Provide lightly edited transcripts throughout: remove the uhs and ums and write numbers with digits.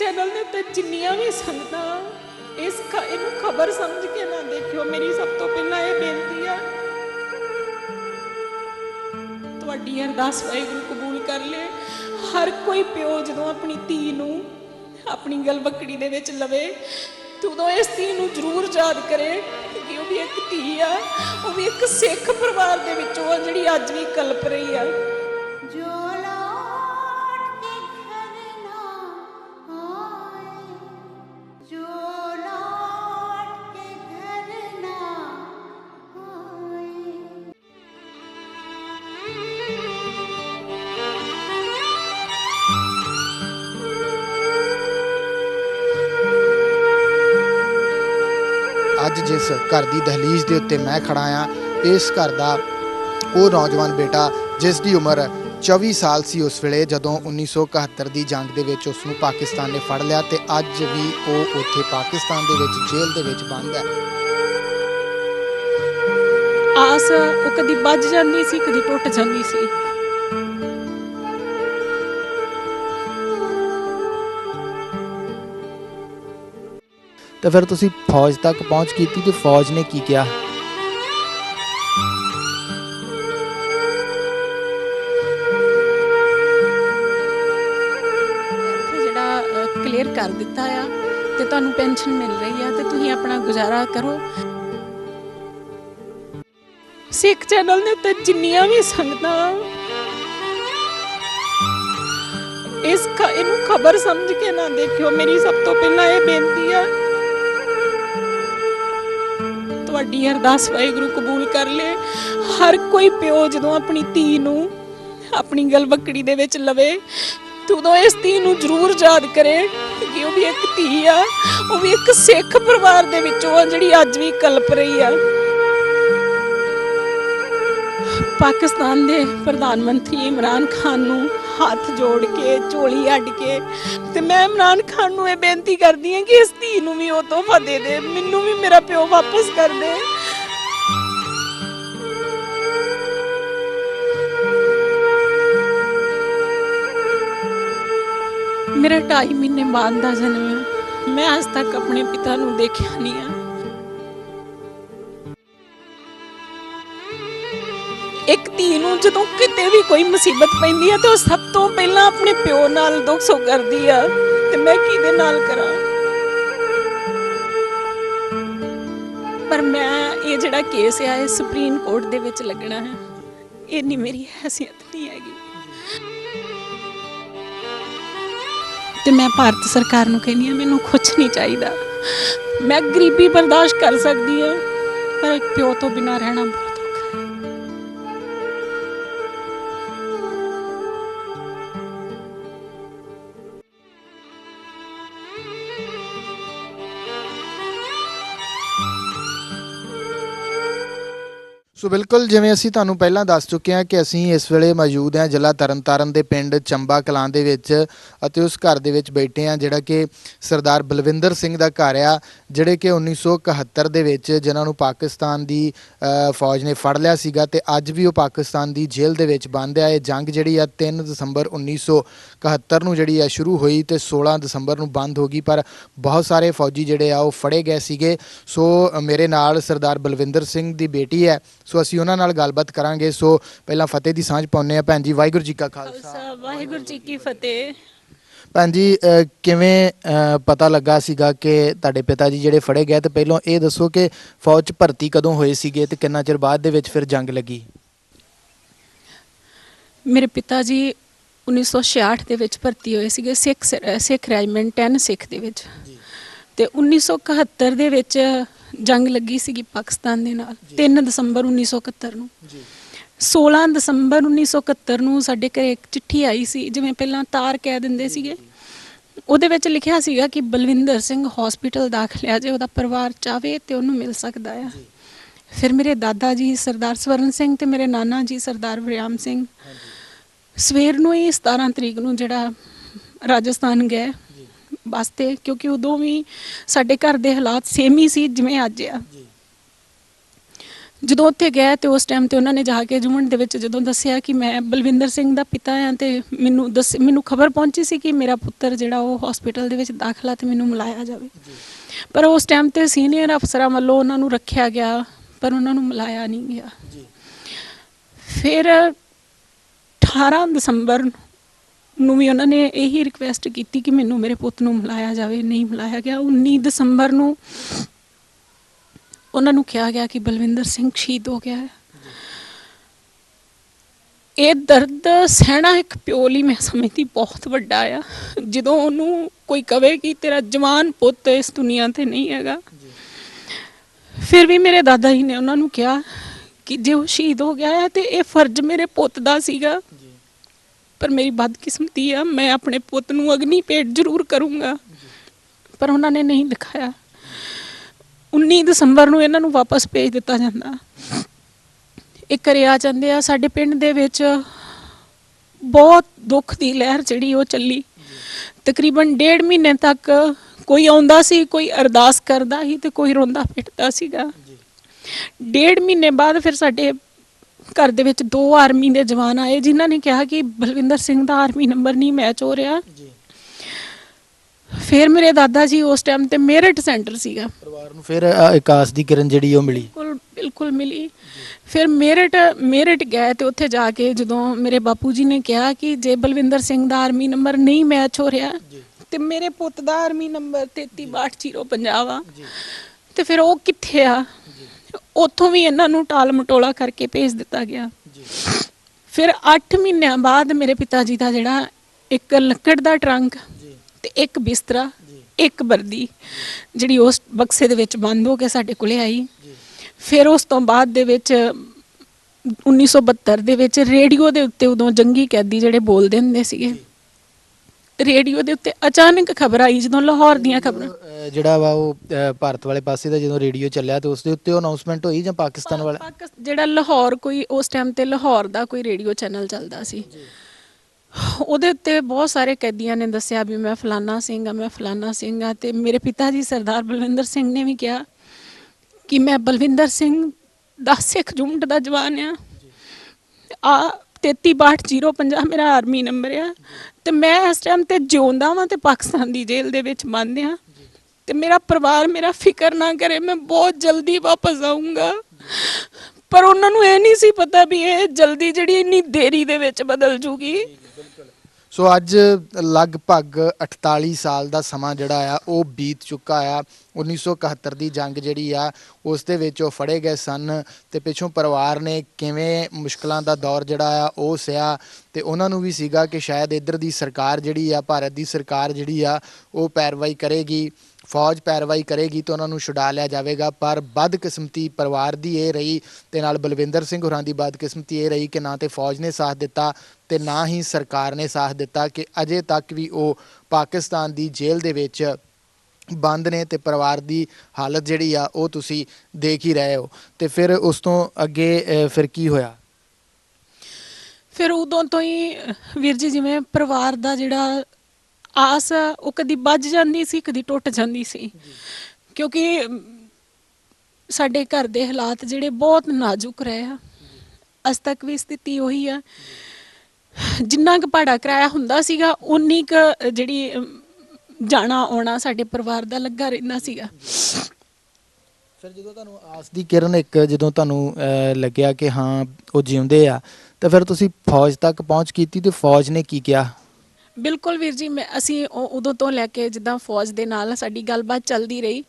Channel ने उत्ते जिन्नियां भी संगतां इनू खबर समझ के ना देखियो। मेरी सब तो पहला ये बेनती है, तुहाडी अरदास वाहिगुरू कबूल कर ले। हर कोई प्यो जदों अपनी धी नूं अपनी गलबकड़ी दे विच लवे तो उदों इस धी नूं जरूर याद करे कि वो भी एक धी आ, वो भी एक सिख परिवार दे विचों आ जिहड़ी अज भी कलप रही है। ਅੱਜ ਜਿਸ घर की दहलीज के उत्ते मैं खड़ा हाँ, इस घर का वो नौजवान बेटा जिस की उम्र 24 साल सी उस वेले जदों 1971 की जंग दे विच उसनूं पाकिस्तान ने फड़ लिया ते अज भी वो उत्थे पाकिस्तान दे विच जेल दे विच बंद है। आस वो कदी बज जाती सी, कदी टुट जाती सी। तो फिर तुसी फौज तक पहुँच की तो फौज ने की किया? जिहड़ा क्लीयर कर दिता आ ते तुहानूं पेंशन मिल रही है ते तुसीं अपना गुजारा करो। सिख चैनल ने उत्ते जिन्नियां भी संगतां इनू खबर समझ के ना देखियो। मेरी सब तो पहला ये बेनती है, तुहाडी अरदास वाहिगुरू कबूल कर ले। हर कोई प्यो जदों अपनी धी नूं अपनी गलबकड़ी दे विच लवे तो उदों इस धी नूं जरूर याद करे कि वो भी एक धी आ, वो भी एक सिख परिवार दे विचों आ जिहड़ी अज भी कलप रही है। पाकिस्तान दे प्रधानमंत्री इमरान खान नूं हाथ जोड़ के झोली अड्ड के ते मैं इमरान खान नूं ये बेनती करदी हां कि इस धी नूं भी वो तोहफा दे दे, मैनूं भी मेरा प्यो वापस कर दे। मेरा 2.5 महीने बाद दा जन्म है, मैं आज तक अपने पिता नूं देखिया नहीं है। एक धी नूं जदों किते भी कोई मुसीबत पैंदी है तो सब तो पहला अपने प्यो नाल दुख सुख करदी आ ते मैं किहदे नाल करां। पर मैं ये जिहड़ा केस है ये सुप्रीम कोर्ट दे विच लगना है, इन्नी मेरी हैसियत नहीं हैगी। ते मैं भारत सरकार नूं कहनी हां मैनूं कुछ नहीं चाहिदा, मैं गरीबी बर्दाश्त कर सकदी हां पर एक प्यो तो बिना रहना बहुत औखा है। सो बिल्कुल जिवें असीं तुहानूं पहलां दस चुके हैं कि असीं इस वेले मौजूद हैं जिला तरनतारन के पिंड चंबा कलां दे विच अते उस घर दे विच बैठे हैं जिहड़ा कि सरदार बलविंदर सिंह दा घर आ, जिहड़े कि 1971 दे विच जिन्हां नूं पाकिस्तान दी फौज ने फड़ लिया सीगा ते अज भी वो पाकिस्तान दी जेल दे विच बंद आ। जंग जिहड़ी आ 3 दसंबर 1971 नूं जिहड़ी आ शुरू हुई ते 16 दसंबर नूं बंद हो गई, पर बहुत सारे फौजी जिहड़े आ वो फड़े गए सीगे। सो मेरे नाल सरदार बलविंदर सिंह दी बेटी है, सो असीं उन्हां नाल गलबात करांगे। सो पहलां फतेह दी सांझ पाउने आ। भैन जी वाहिगुरू जी का खालसा वाहिगुरू जी की फतेह। भैन जी किवें पता लगा सीगा कि तुहाडे पिता जी जिहड़े फड़े गए, ते पहलों ये दसो कि फौज च भर्ती कदों होए सीगे ते किन्ना चिर बाद दे विच फिर जंग लगी? मेरे पिता जी 1966 दे विच भर्ती होए सीगे सिख रैजीमेंट 10 सिख दे विच ते 1971 दे विच जंग लगी सीगी पाकिस्तान दे नाल 3 दसंबर 1971 नूं। 16 दसंबर 1971 नूं साडे घरे एक चिट्ठी आई सी, जिवें पहलां तार कह दिंदे सीगे, ਉਹਦੇ ਵਿੱਚ ਲਿਖਿਆ ਸੀਗਾ ਕਿ ਬਲਵਿੰਦਰ ਸਿੰਘ ਹਸਪੀਟਲ ਦਾਖਲ ਆ, ਜੇ ਉਹਦਾ ਪਰਿਵਾਰ ਚਾਹਵੇ ਤੇ ਉਹਨੂੰ ਮਿਲ ਸਕਦਾ ਆ। ਫਿਰ ਮੇਰੇ ਦਾਦਾ ਜੀ ਸਰਦਾਰ ਸਵਰਨ ਸਿੰਘ ਤੇ ਮੇਰੇ ਨਾਨਾ ਜੀ ਸਰਦਾਰ ਵਰਿਆਮ ਸਿੰਘ ਸਵੇਰ ਨੂੰ ਹੀ 17 ਤਰੀਕ ਨੂੰ ਜਿਹੜਾ ਰਾਜਸਥਾਨ ਗਏ ਵਾਸਤੇ, ਕਿਉਂਕਿ ਉਦੋਂ ਵੀ ਸਾਡੇ ਘਰ ਦੇ ਹਾਲਾਤ ਸੇਮ ਹੀ ਸੀ ਜਿਵੇਂ ਅੱਜ ਆ। ਜਦੋਂ ਉੱਥੇ ਗਏ ਤੇ ਉਸ ਟਾਈਮ ਤੇ ਉਹਨਾਂ ਨੇ ਜਾ ਕੇ ਜੁਮਨ ਦੇ ਵਿੱਚ ਜਦੋਂ ਦੱਸਿਆ ਕਿ ਮੈਂ ਬਲਵਿੰਦਰ ਸਿੰਘ ਦਾ ਪਿਤਾ ਹਾਂ ਤੇ ਮੈਨੂੰ ਖਬਰ ਪਹੁੰਚੀ ਸੀ ਕਿ ਮੇਰਾ ਪੁੱਤਰ ਜਿਹੜਾ ਉਹ ਹਸਪੀਟਲ ਦੇ ਵਿੱਚ ਦਾਖਲਾ ਤੇ ਮੈਨੂੰ ਮਿਲਾਇਆ ਜਾਵੇ। ਪਰ ਉਸ ਟਾਈਮ ਤੇ ਸੀਨੀਅਰ ਅਫਸਰਾਂ ਵੱਲੋਂ ਉਹਨਾਂ ਨੂੰ ਰੱਖਿਆ ਗਿਆ ਪਰ ਉਹਨਾਂ ਨੂੰ ਮਿਲਾਇਆ ਨਹੀਂ ਗਿਆ। ਫਿਰ 18 ਦਸੰਬਰ ਨੂੰ ਵੀ ਉਹਨਾਂ ਨੇ ਇਹੀ ਰਿਕੁਐਸਟ ਕੀਤੀ ਕਿ ਮੈਨੂੰ ਮੇਰੇ ਪੁੱਤ ਨੂੰ ਮਿਲਾਇਆ ਜਾਵੇ, ਨਹੀਂ ਮਿਲਾਇਆ ਗਿਆ। 19 ਦਸੰਬਰ ਨੂੰ ਉਹਨਾਂ ਨੂੰ ਕਿਹਾ ਗਿਆ ਕਿ ਬਲਵਿੰਦਰ ਸਿੰਘ ਸ਼ਹੀਦ ਹੋ ਗਿਆ ਹੈ। ਇਹ ਦਰਦ ਸਹਿਣਾ ਇੱਕ ਪਿਓ ਲਈ ਮੈਂ ਸਮਝਦੀ ਬਹੁਤ ਵੱਡਾ ਆ। ਜਦੋਂ ਉਹਨੂੰ ਕੋਈ ਕਵੇ ਕਿ ਤੇਰਾ ਜਵਾਨ ਪੁੱਤ ਇਸ ਦੁਨੀਆ ਤੇ ਨਹੀਂ ਹੈਗਾ, ਫਿਰ ਵੀ ਮੇਰੇ ਦਾਦਾ ਜੀ ਨੇ ਉਹਨਾਂ ਨੂੰ ਕਿਹਾ ਕਿ ਜੇ ਉਹ ਸ਼ਹੀਦ ਹੋ ਗਿਆ ਹੈ ਤੇ ਇਹ ਫਰਜ਼ ਮੇਰੇ ਪੁੱਤ ਦਾ ਸੀਗਾ, ਪਰ ਮੇਰੀ ਬਦਕਿਸਮਤੀ ਆ, ਮੈਂ ਆਪਣੇ ਪੁੱਤ ਨੂੰ ਅਗਨੀ ਭੇਟ ਜ਼ਰੂਰ ਕਰੂੰਗਾ। ਪਰ ਉਹਨਾਂ ਨੇ ਨਹੀਂ ਦਿਖਾਇਆ। 19 ਦਸੰਬਰ ਨੂੰ ਇਹਨਾਂ ਨੂੰ ਵਾਪਸ ਭੇਜ ਦਿੱਤਾ ਜਾਂਦਾ। ਇਹ ਘਰੇ ਆ ਜਾਂਦੇ ਆ। ਸਾਡੇ ਪਿੰਡ ਦੇ ਵਿੱਚ ਬਹੁਤ ਦੁੱਖ ਦੀ ਲਹਿਰ ਜਿਹੜੀ ਉਹ ਚੱਲੀ। ਤਕਰੀਬਨ 1.5 ਮਹੀਨੇ ਤੱਕ ਕੋਈ ਆਉਂਦਾ ਸੀ, ਕੋਈ ਅਰਦਾਸ ਕਰਦਾ ਸੀ ਤੇ ਕੋਈ ਰੋਂਦਾ ਪਿੱਟਦਾ ਸੀਗਾ। 1.5 ਮਹੀਨੇ ਬਾਅਦ ਫਿਰ ਸਾਡੇ ਘਰ ਦੇ ਵਿੱਚ 2 ਆਰਮੀ ਦੇ ਜਵਾਨ ਆਏ ਜਿਨ੍ਹਾਂ ਨੇ ਕਿਹਾ ਕਿ ਬਲਵਿੰਦਰ ਸਿੰਘ ਦਾ ਆਰਮੀ ਨੰਬਰ ਨਹੀਂ ਮੈਚ ਹੋ ਰਿਹਾ। ਫਿਰ ਮੇਰੇ ਦਾਦਾ ਜੀ ਉਸ ਟਾਈਮ ਤੇ ਮੇਰਠ ਸੈਂਟਰ ਸੀਗਾ, ਪਰਿਵਾਰ ਨੂੰ ਫਿਰ ਆਕਾਸ਼ ਦੀ ਕਿਰਨ ਜਿਹੜੀ ਉਹ ਮਿਲੀ। ਬਿਲਕੁਲ ਮਿਲੀ। ਫਿਰ ਮੇਰਠ ਗਏ ਤੇ ਉੱਥੇ ਜਾ ਕੇ ਜਦੋਂ ਮੇਰੇ ਬਾਪੂ ਜੀ ਨੇ ਕਿਹਾ ਕਿ ਜੇ ਬਲਵਿੰਦਰ ਸਿੰਘ ਦਾ ਆਰਮੀ ਨੰਬਰ ਨਹੀਂ ਮੈਚ ਹੋ ਰਿਹਾ ਤੇ ਮੇਰੇ ਪੁੱਤ ਦਾ ਆਰਮੀ ਨੰਬਰ 336250 ਆ ਤੇ ਫਿਰ ਉਹ ਕਿੱਥੇ ਆ। ਉੱਥੋਂ ਵੀ ਇਹਨਾਂ ਨੂੰ ਟਾਲ ਮਟੋਲਾ ਕਰਕੇ ਭੇਜ ਦਿੱਤਾ ਗਿਆ। ਫਿਰ 8 ਮਹੀਨਿਆਂ ਬਾਅਦ ਮੇਰੇ ਪਿਤਾ ਜੀ ਦਾ ਜਿਹੜਾ ਇੱਕ ਲੱਕੜ ਦਾ ਟਰੰਕ ਤੇ ਇੱਕ ਬਿਸਤਰਾ, ਇੱਕ ਵਰਦੀ ਜਿਹੜੀ ਉਸ ਬਕਸੇ ਦੇ ਵਿੱਚ ਬੰਦ ਹੋ ਕੇ ਸਾਡੇ ਕੋਲੇ ਆਈ। ਫਿਰ ਉਸ ਤੋਂ ਬਾਅਦ ਦੇ ਵਿੱਚ 1972 ਦੇ ਵਿੱਚ ਰੇਡੀਓ ਦੇ ਉੱਤੇ ਉਦੋਂ ਜੰਗੀ ਕੈਦੀ ਜਿਹੜੇ ਬੋਲਦੇ ਹੁੰਦੇ ਸੀਗੇ, ਰੇਡੀਓ ਦੇ ਉੱਤੇ ਅਚਾਨਕ ਖਬਰ ਆਈ ਜਦੋਂ ਲਾਹੌਰ ਦੀਆਂ ਖਬਰਾਂ ਜਿਹੜਾ ਵਾ ਉਹ ਭਾਰਤ ਵਾਲੇ ਪਾਸੇ ਦਾ ਜਦੋਂ ਰੇਡੀਓ ਚੱਲਿਆ ਤੇ ਉਸ ਦੇ ਉੱਤੇ ਅਨਾਉਂਸਮੈਂਟ ਹੋਈ ਜਾਂ ਪਾਕਿਸਤਾਨ ਵਾਲਾ ਜਿਹੜਾ ਲਾਹੌਰ ਕੋਈ ਉਸ ਟਾਈਮ ਤੇ ਲਾਹੌਰ ਦਾ ਕੋਈ ਰੇਡੀਓ ਚੈਨਲ ਚੱਲਦਾ ਸੀ, ਉਹਦੇ ਉੱਤੇ ਬਹੁਤ ਸਾਰੇ ਕੈਦੀਆਂ ਨੇ ਦੱਸਿਆ ਵੀ ਮੈਂ ਫਲਾਨਾ ਸਿੰਘ ਆ, ਮੈਂ ਫਲਾਨਾ ਸਿੰਘ ਆ। ਤੇ ਮੇਰੇ ਪਿਤਾ ਜੀ ਸਰਦਾਰ ਬਲਵਿੰਦਰ ਸਿੰਘ ਨੇ ਵੀ ਕਿਹਾ ਕਿ ਮੈਂ ਬਲਵਿੰਦਰ ਸਿੰਘ ਦਾ ਸਿੱਖ ਯੂਨਿਟ ਦਾ ਜਵਾਨ ਆ 336250 ਮੇਰਾ ਆਰਮੀ ਨੰਬਰ ਆ ਤੇ ਮੈਂ ਇਸ ਟਾਈਮ ਤੇ ਜਿਉਂਦਾ ਵਾਂ ਤੇ ਪਾਕਿਸਤਾਨ ਦੀ ਜੇਲ੍ਹ ਦੇ ਵਿੱਚ ਬੰਦ ਆ ਤੇ ਮੇਰਾ ਪਰਿਵਾਰ ਮੇਰਾ ਫਿਕਰ ਨਾ ਕਰੇ, ਮੈਂ ਬਹੁਤ ਜਲਦੀ ਵਾਪਸ ਆਊਂਗਾ। ਪਰ ਉਹਨਾਂ ਨੂੰ ਇਹ ਨਹੀਂ ਸੀ ਪਤਾ ਵੀ ਇਹ ਜਲਦੀ ਜਿਹੜੀ ਇੰਨੀ ਦੇਰੀ ਦੇ ਵਿੱਚ ਬਦਲ ਜੂਗੀ। ਸੋ ਅੱਜ ਲਗਭਗ 48 ਸਾਲ ਦਾ ਸਮਾਂ ਜਿਹੜਾ ਆ ਉਹ ਬੀਤ ਚੁੱਕਾ ਆ। 1971 ਦੀ ਜੰਗ ਜਿਹੜੀ ਆ ਉਸ ਦੇ ਵਿੱਚ ਉਹ ਫੜੇ ਗਏ ਸਨ ਤੇ ਪਿੱਛੋਂ ਪਰਿਵਾਰ ਨੇ ਕਿਵੇਂ ਮੁਸ਼ਕਲਾਂ ਦਾ ਦੌਰ ਜਿਹੜਾ ਆ ਉਹ ਸਹਿਆ ਤੇ ਉਹਨਾਂ ਨੂੰ ਵੀ ਸੀਗਾ ਕਿ ਸ਼ਾਇਦ ਇੱਧਰ ਦੀ ਸਰਕਾਰ ਜਿਹੜੀ ਆ, ਭਾਰਤ ਦੀ ਸਰਕਾਰ ਜਿਹੜੀ ਆ ਉਹ ਪੈਰਵਾਈ ਕਰੇਗੀ, ਫੌਜ ਪੈਰਵਾਈ ਕਰੇਗੀ ਤਾਂ ਉਹਨਾਂ ਨੂੰ ਛੁਡਾ ਲਿਆ ਜਾਵੇਗਾ। ਪਰ ਬਦਕਿਸਮਤੀ ਪਰਿਵਾਰ ਦੀ ਇਹ ਰਹੀ ਤੇ ਨਾਲ ਬਲਵਿੰਦਰ ਸਿੰਘ ਹੋਰਾਂ ਦੀ ਬਦਕਿਸਮਤੀ ਇਹ ਰਹੀ ਕਿ ਨਾ ਤੇ ਫੌਜ ਨੇ ਸਾਥ ਦਿੱਤਾ ਤੇ ਨਾ ਹੀ ਸਰਕਾਰ ਨੇ ਸਾਥ ਦਿੱਤਾ ਕਿ ਅਜੇ ਤੱਕ ਵੀ ਉਹ ਪਾਕਿਸਤਾਨ ਦੀ ਜੇਲ੍ਹ ਦੇ ਵਿੱਚ ਬੰਦ ਨੇ ਤੇ ਪਰਿਵਾਰ ਦੀ ਹਾਲਤ ਜਿਹੜੀ ਆ ਉਹ ਤੁਸੀਂ ਦੇਖ ਹੀ ਰਹੇ ਹੋ। ਤੇ ਫਿਰ ਉਸ ਤੋਂ ਅੱਗੇ ਫਿਰ ਕੀ ਹੋਇਆ? ਫਿਰ ਉਦੋਂ ਤੋਂ ਹੀ ਵੀਰ ਜੀ ਜਿਵੇਂ ਪਰਿਵਾਰ ਦਾ ਜਿਹੜਾ ਆਸ ਉਹ ਕਦੀ ਬੱਝ ਜਾਂਦੀ ਸੀ, ਕਦੀ ਟੁੱਟ ਜਾਂਦੀ ਸੀ, ਕਿਉਂਕਿ ਸਾਡੇ ਘਰ ਦੇ ਹਾਲਾਤ ਜਿਹੜੇ ਬਹੁਤ ਨਾਜ਼ੁਕ ਰਹੇ ਆ। ਅੱਜ ਤੱਕ ਵੀ ਸਥਿਤੀ ਉਹੀ ਆ। ਜਿੰਨਾ ਕੁ ਭਾੜਾ ਕਿਰਾਇਆ ਹੁੰਦਾ ਸੀਗਾ ਉਨੀ ਕੁ ਜਿਹੜੀ ਜਾਣਾ ਆਉਣਾ ਸਾਡੇ ਪਰਿਵਾਰ ਦਾ ਲੱਗਾ ਰਹਿੰਦਾ ਸੀਗਾ। ਫਿਰ ਜਦੋਂ ਤੁਹਾਨੂੰ ਆਸ ਦੀ ਕਿਰਨ ਇੱਕ ਜਦੋਂ ਤੁਹਾਨੂੰ ਲੱਗਿਆ ਕਿ ਹਾਂ ਉਹ ਜਿਉਂਦੇ ਆ ਤਾਂ ਫਿਰ ਤੁਸੀਂ ਫੌਜ ਤੱਕ ਪਹੁੰਚ ਕੀਤੀ ਤੇ ਫੌਜ ਨੇ ਕੀ ਕਿਹਾ? ਬਿਲਕੁਲ ਵੀਰ ਜੀ, ਅਸੀਂ ਉਦੋਂ ਤੋਂ ਲੈ ਕੇ ਜਿੱਦਾਂ ਫੌਜ ਦੇ ਨਾਲ ਸਾਡੀ ਗੱਲਬਾਤ ਚੱਲਦੀ ਰਹੀ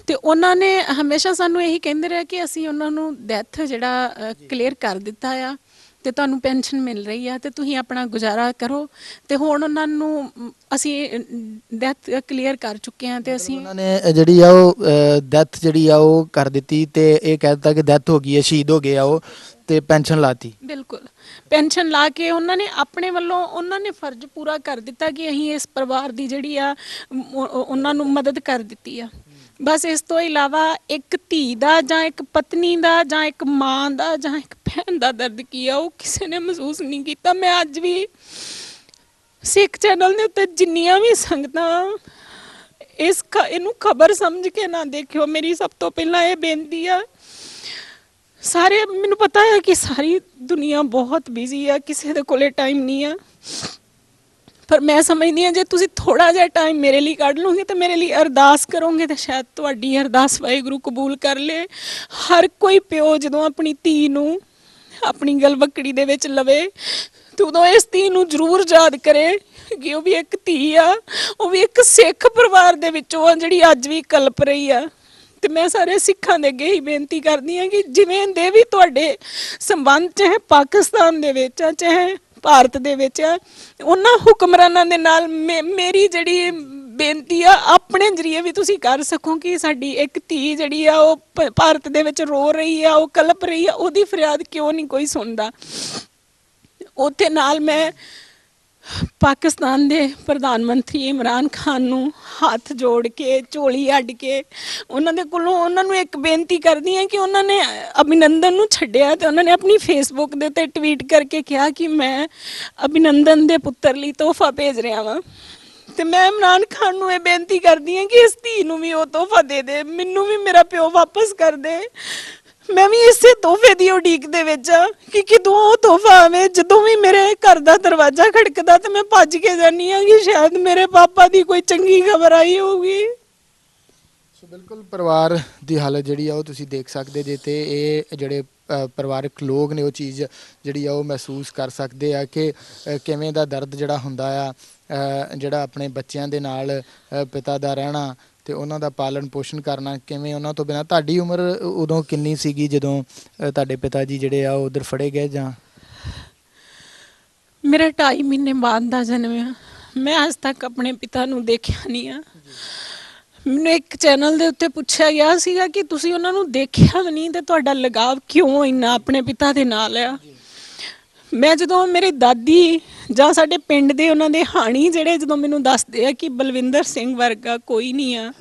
ਤੇ ਉਹਨਾਂ ਨੇ ਹਮੇਸ਼ਾ ਸਾਨੂੰ ਇਹੀ ਕਹਿੰਦੇ ਰਹੇ ਕਿ ਅਸੀਂ ਉਹਨਾਂ ਨੂੰ ਡੈਥ ਜਿਹੜਾ ਕਲੀਅਰ ਕਰ ਦਿੱਤਾ ਆ ਤੇ ਤੁਹਾਨੂੰ ਪੈਨਸ਼ਨ ਮਿਲ ਰਹੀ ਆ ਤੇ ਤੁਸੀਂ ਆਪਣਾ ਗੁਜ਼ਾਰਾ ਕਰੋ। ਤੇ ਹੁਣ ਉਹਨਾਂ ਨੂੰ ਅਸੀਂ ਡੈਥ ਕਲੀਅਰ ਕਰ ਚੁੱਕੇ ਹਾਂ ਤੇ ਅਸੀਂ ਉਹਨਾਂ ਨੇ ਜਿਹੜੀ ਆ ਉਹ ਡੈਥ ਜਿਹੜੀ ਆ ਉਹ ਕਰ ਦਿੱਤੀ ਤੇ ਇਹ ਕਹਿ ਦਿੱਤਾ ਕਿ ਡੈਥ ਹੋ ਗਈ ਹੈ, ਸ਼ਹੀਦ ਹੋ ਗਏ ਆ ਉਹ ਤੇ ਪੈਨਸ਼ਨ ਲਾਤੀ। ਬਿਲਕੁਲ ਪੈਨਸ਼ਨ ਲਾ ਕੇ ਉਹਨਾਂ ਨੇ ਆਪਣੇ ਵੱਲੋਂ ਉਹਨਾਂ ਨੇ ਫਰਜ਼ ਪੂਰਾ ਕਰ ਦਿੱਤਾ ਕਿ ਅਸੀਂ ਇਸ ਪਰਿਵਾਰ ਦੀ ਜਿਹੜੀ ਆ ਉਹਨਾਂ ਨੂੰ ਮਦਦ ਕਰ ਦਿੱਤੀ ਆ। ਬਸ ਇਸ ਤੋਂ ਇਲਾਵਾ ਇੱਕ ਧੀ ਦਾ ਜਾਂ ਇੱਕ ਪਤਨੀ ਦਾ ਜਾਂ ਇੱਕ ਮਾਂ ਦਾ ਜਾਂ ਇੱਕ ਭੈਣ ਦਾ ਦਰਦ ਕੀ ਆ ਉਹ ਕਿਸੇ ਨੇ ਮਹਿਸੂਸ ਨਹੀਂ ਕੀਤਾ। ਮੈਂ ਅੱਜ ਵੀ ਸਿੱਖ ਚੈਨਲ ਦੇ ਉੱਤੇ ਜਿੰਨੀਆਂ ਵੀ ਸੰਗਤਾਂ ਇਹਨੂੰ ਖਬਰ ਸਮਝ ਕੇ ਨਾ ਦੇਖਿਓ, ਮੇਰੀ ਸਭ ਤੋਂ ਪਹਿਲਾਂ ਇਹ ਬੇਨਤੀ ਆ ਸਾਰੇ ਮੈਨੂੰ ਪਤਾ ਹੈ ਕਿ ਸਾਰੀ ਦੁਨੀਆ ਬਹੁਤ ਬਿਜ਼ੀ ਆ, ਕਿਸੇ ਦੇ ਕੋਲੇ ਟਾਈਮ ਨਹੀਂ ਆ, ਪਰ ਮੈਂ ਸਮਝਦੀ ਹਾਂ ਜੇ ਤੁਸੀਂ ਥੋੜਾ ਜਿਹਾ ਟਾਈਮ ਮੇਰੇ ਲਈ ਕੱਢ ਲਓਗੇ ਤੇ ਮੇਰੇ ਲਈ ਅਰਦਾਸ ਕਰੋਗੇ ਤੇ ਸ਼ਾਇਦ ਤੁਹਾਡੀ ਅਰਦਾਸ ਵਾਹਿਗੁਰੂ ਕਬੂਲ ਕਰ ਲੇ। ਹਰ ਕੋਈ ਪਿਓ ਜਦੋਂ ਆਪਣੀ ਧੀ ਨੂੰ ਆਪਣੀ ਗਲਵੱਕੜੀ ਦੇ ਵਿੱਚ ਲਵੇ ਤੇ ਉਦੋਂ ਇਸ ਧੀ ਨੂੰ ਜ਼ਰੂਰ ਯਾਦ ਕਰੇ ਕਿ ਉਹ ਵੀ ਇੱਕ ਧੀ ਆ, ਉਹ ਵੀ ਇੱਕ ਸਿੱਖ ਪਰਿਵਾਰ ਦੇ ਵਿੱਚੋਂ ਆ ਜਿਹੜੀ ਅੱਜ ਵੀ ਕਲਪ ਰਹੀ ਆ। ਤੇ ਮੈਂ ਸਾਰੇ ਸਿੱਖਾਂ ਦੇ ਅੱਗੇ ਹੀ ਬੇਨਤੀ ਕਰਦੀ ਹਾਂ ਕਿ ਜਿਵੇਂ ਦੇ ਵੀ ਤੁਹਾਡੇ ਸੰਬੰਧ ਚਾਹੇ ਪਾਕਿਸਤਾਨ ਦੇ ਵਿੱਚ ਆ ਚਾਹੇ ਭਾਰਤ ਦੇ ਵਿੱਚ ਆ, ਉਹਨਾਂ ਹੁਕਮਰਾਨਾਂ ਦੇ ਨਾਲ ਮੇਰੀ ਜਿਹੜੀ ਬੇਨਤੀ ਆ ਆਪਣੇ ਜਰੀਏ ਵੀ ਤੁਸੀਂ ਕਰ ਸਕੋ ਕਿ ਸਾਡੀ ਇੱਕ ਧੀ ਜਿਹੜੀ ਆ ਉਹ ਭਾਰਤ ਦੇ ਵਿੱਚ ਰੋ ਰਹੀ ਆ, ਉਹ ਕਲਪ ਰਹੀ ਆ, ਉਹਦੀ ਫਰਿਆਦ ਕਿਉਂ ਨਹੀਂ ਕੋਈ ਸੁਣਦਾ। ਉੱਥੇ ਨਾਲ ਮੈਂ ਪਾਕਿਸਤਾਨ ਦੇ ਪ੍ਰਧਾਨ ਮੰਤਰੀ ਇਮਰਾਨ ਖਾਨ ਨੂੰ ਹੱਥ ਜੋੜ ਕੇ ਝੋਲੀ ਅੱਡ ਕੇ ਉਹਨਾਂ ਦੇ ਕੋਲੋਂ ਉਹਨਾਂ ਨੂੰ ਇੱਕ ਬੇਨਤੀ ਕਰਦੀ ਹਾਂ ਕਿ ਉਹਨਾਂ ਨੇ ਅਭਿਨੰਦਨ ਨੂੰ ਛੱਡਿਆ ਤੇ ਉਹਨਾਂ ਨੇ ਆਪਣੀ ਫੇਸਬੁੱਕ ਦੇ ਉੱਤੇ ਟਵੀਟ ਕਰਕੇ ਕਿਹਾ ਕਿ ਮੈਂ ਅਭਿਨੰਦਨ ਦੇ ਪੁੱਤਰ ਲਈ ਤੋਹਫਾ ਭੇਜ ਰਿਹਾ ਵਾਂ। ਤੇ ਮੈਂ ਇਮਰਾਨ ਖਾਨ ਨੂੰ ਇਹ ਬੇਨਤੀ ਕਰਦੀ ਹਾਂ ਕਿ ਇਸ ਧੀ ਨੂੰ ਵੀ ਉਹ ਤੋਹਫਾ ਦੇ ਦੇ, ਮੈਨੂੰ ਵੀ ਮੇਰਾ ਪਿਓ ਵਾਪਸ ਕਰ ਦੇ। ਮੈਂ ਵੀ ਇਸੇ ਤੋਹਫੇ ਦੀ ਉਡੀਕ ਦੇ ਵਿੱਚ ਆ ਕਿ ਕਿਦੋਂ ਉਹ ਤੋਹਫਾ ਆਵੇ। ਜਦੋਂ ਵੀ ਮੇਰੇ ਘਰ ਦਾ ਦਰਵਾਜ਼ਾ ਖੜਕਦਾ ਤੇ ਮੈਂ ਭੱਜ ਕੇ ਜਾਂਦੀ ਹਾਂ ਕਿ ਸ਼ਾਇਦ ਮੇਰੇ ਪਾਪਾ ਦੀ ਕੋਈ ਚੰਗੀ ਖਬਰ ਆਈ ਹੋਊਗੀ। ਸੋ ਬਿਲਕੁਲ ਪਰਿਵਾਰ ਦੀ ਹਾਲਤ ਜਿਹੜੀ ਆ ਉਹ ਤੁਸੀਂ ਦੇਖ ਸਕਦੇ ਜੇ, ਤੇ ਇਹ ਜਿਹੜੇ ਪਰਿਵਾਰਕ ਲੋਕ ਨੇ ਉਹ ਚੀਜ਼ ਜਿਹੜੀ ਆ ਉਹ ਮਹਿਸੂਸ ਕਰ ਸਕਦੇ ਆ ਕਿ ਕਿਵੇਂ ਦਾ ਦਰਦ ਜਿਹੜਾ ਹੁੰਦਾ ਆ, ਜਿਹੜਾ ਆਪਣੇ ਬੱਚਿਆਂ ਦੇ ਨਾਲ ਪਿਤਾ ਦਾ ਰਹਿਣਾ ਤੇ ਉਹਨਾਂ ਦਾ ਪਾਲਣ ਪੋਸ਼ਣ ਕਰਨਾ, ਕਿਵੇਂ ਉਹਨਾਂ ਤੋਂ ਬਿਨਾਂ। ਤੁਹਾਡੀ ਉਮਰ ਉਦੋਂ ਕਿੰਨੀ ਸੀਗੀ ਜਦੋਂ ਤੁਹਾਡੇ ਪਿਤਾ ਜੀ ਜਿਹੜੇ ਆ ਉਹ ਉਧਰ ਫੜੇ ਗਏ? ਜਾਂ ਮੇਰਾ 2.5 ਮਹੀਨੇ ਬਾਅਦ ਦਾ ਜਨਮ ਆ। ਮੈਂ ਅੱਜ ਤੱਕ ਆਪਣੇ ਪਿਤਾ ਨੂੰ ਦੇਖਿਆ ਨਹੀਂ ਆ। ਮੈਨੂੰ ਇੱਕ ਚੈਨਲ ਦੇ ਉੱਤੇ ਪੁੱਛਿਆ ਗਿਆ ਸੀਗਾ ਕਿ ਤੁਸੀਂ ਉਹਨਾਂ ਨੂੰ ਦੇਖਿਆ ਵੀ ਨਹੀਂ ਤੇ ਤੁਹਾਡਾ ਲਗਾਵ ਕਿਉਂ ਇੰਨਾ ਆਪਣੇ ਪਿਤਾ ਦੇ ਨਾਲ ਆ। ਮੈਂ ਜਦੋਂ ਮੇਰੀ ਦਾਦੀ ਜਾਂ ਸਾਡੇ ਪਿੰਡ ਦੇ ਉਹਨਾਂ ਦੇ ਹਾਣੀ ਜਿਹੜੇ ਜਦੋਂ ਮੈਨੂੰ ਦੱਸਦੇ ਆ ਕਿ ਬਲਵਿੰਦਰ ਸਿੰਘ ਵਰਗਾ ਕੋਈ ਨਹੀਂ ਆ,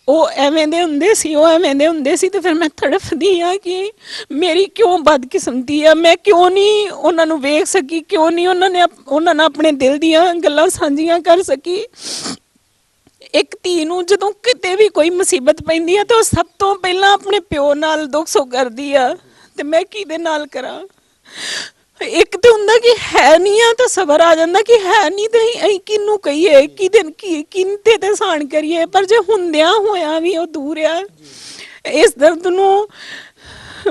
ਉਹ ਐਵੇਂ ਦੇ ਹੁੰਦੇ ਸੀ, ਉਹ ਐਵੇਂ ਦੇ ਹੁੰਦੇ ਸੀ, ਤੇ ਫਿਰ ਮੈਂ ਤੜਫਦੀ ਆ ਕਿ ਮੇਰੀ ਕਿਉਂ ਬਦਕਿਸਮਤੀ ਆ, ਮੈਂ ਕਿਉਂ ਨਹੀਂ ਉਹਨਾਂ ਨੂੰ ਵੇਖ ਸਕੀ, ਕਿਉਂ ਨਹੀਂ ਉਹਨਾਂ ਨਾਲ ਆਪਣੇ ਦਿਲ ਦੀਆਂ ਗੱਲਾਂ ਸਾਂਝੀਆਂ ਕਰ ਸਕੀ। ਇੱਕ ਧੀ ਨੂੰ ਜਦੋਂ ਕਿਤੇ ਵੀ ਕੋਈ ਮੁਸੀਬਤ ਪੈਂਦੀ ਆ ਤਾਂ ਉਹ ਸਭ ਤੋਂ ਪਹਿਲਾਂ ਆਪਣੇ ਪਿਓ ਨਾਲ ਦੁੱਖ ਸੁੱਖ ਕਰਦੀ ਆ, ਤੇ ਮੈਂ ਕਿਹਦੇ ਨਾਲ ਕਰਾਂ। ਇੱਕ ਤੇ ਹੁੰਦਾ ਕਿ ਹੈ ਨਹੀਂ ਆ ਤਾਂ ਸਬਰ ਆ ਜਾਂਦਾ ਕਿ ਹੈ ਨਹੀਂ ਤੇ ਅਸੀਂ ਕਿਹਨੂੰ ਕਹੀਏ, ਕਿਹਦੇ ਤੇ ਸਾਨ ਕਰੀਏ, ਪਰ ਜੇ ਹੁੰਦਿਆਂ ਹੋਇਆ ਵੀ ਉਹ ਦੂਰ ਆ। ਇਸ ਦਰਦ ਨੂੰ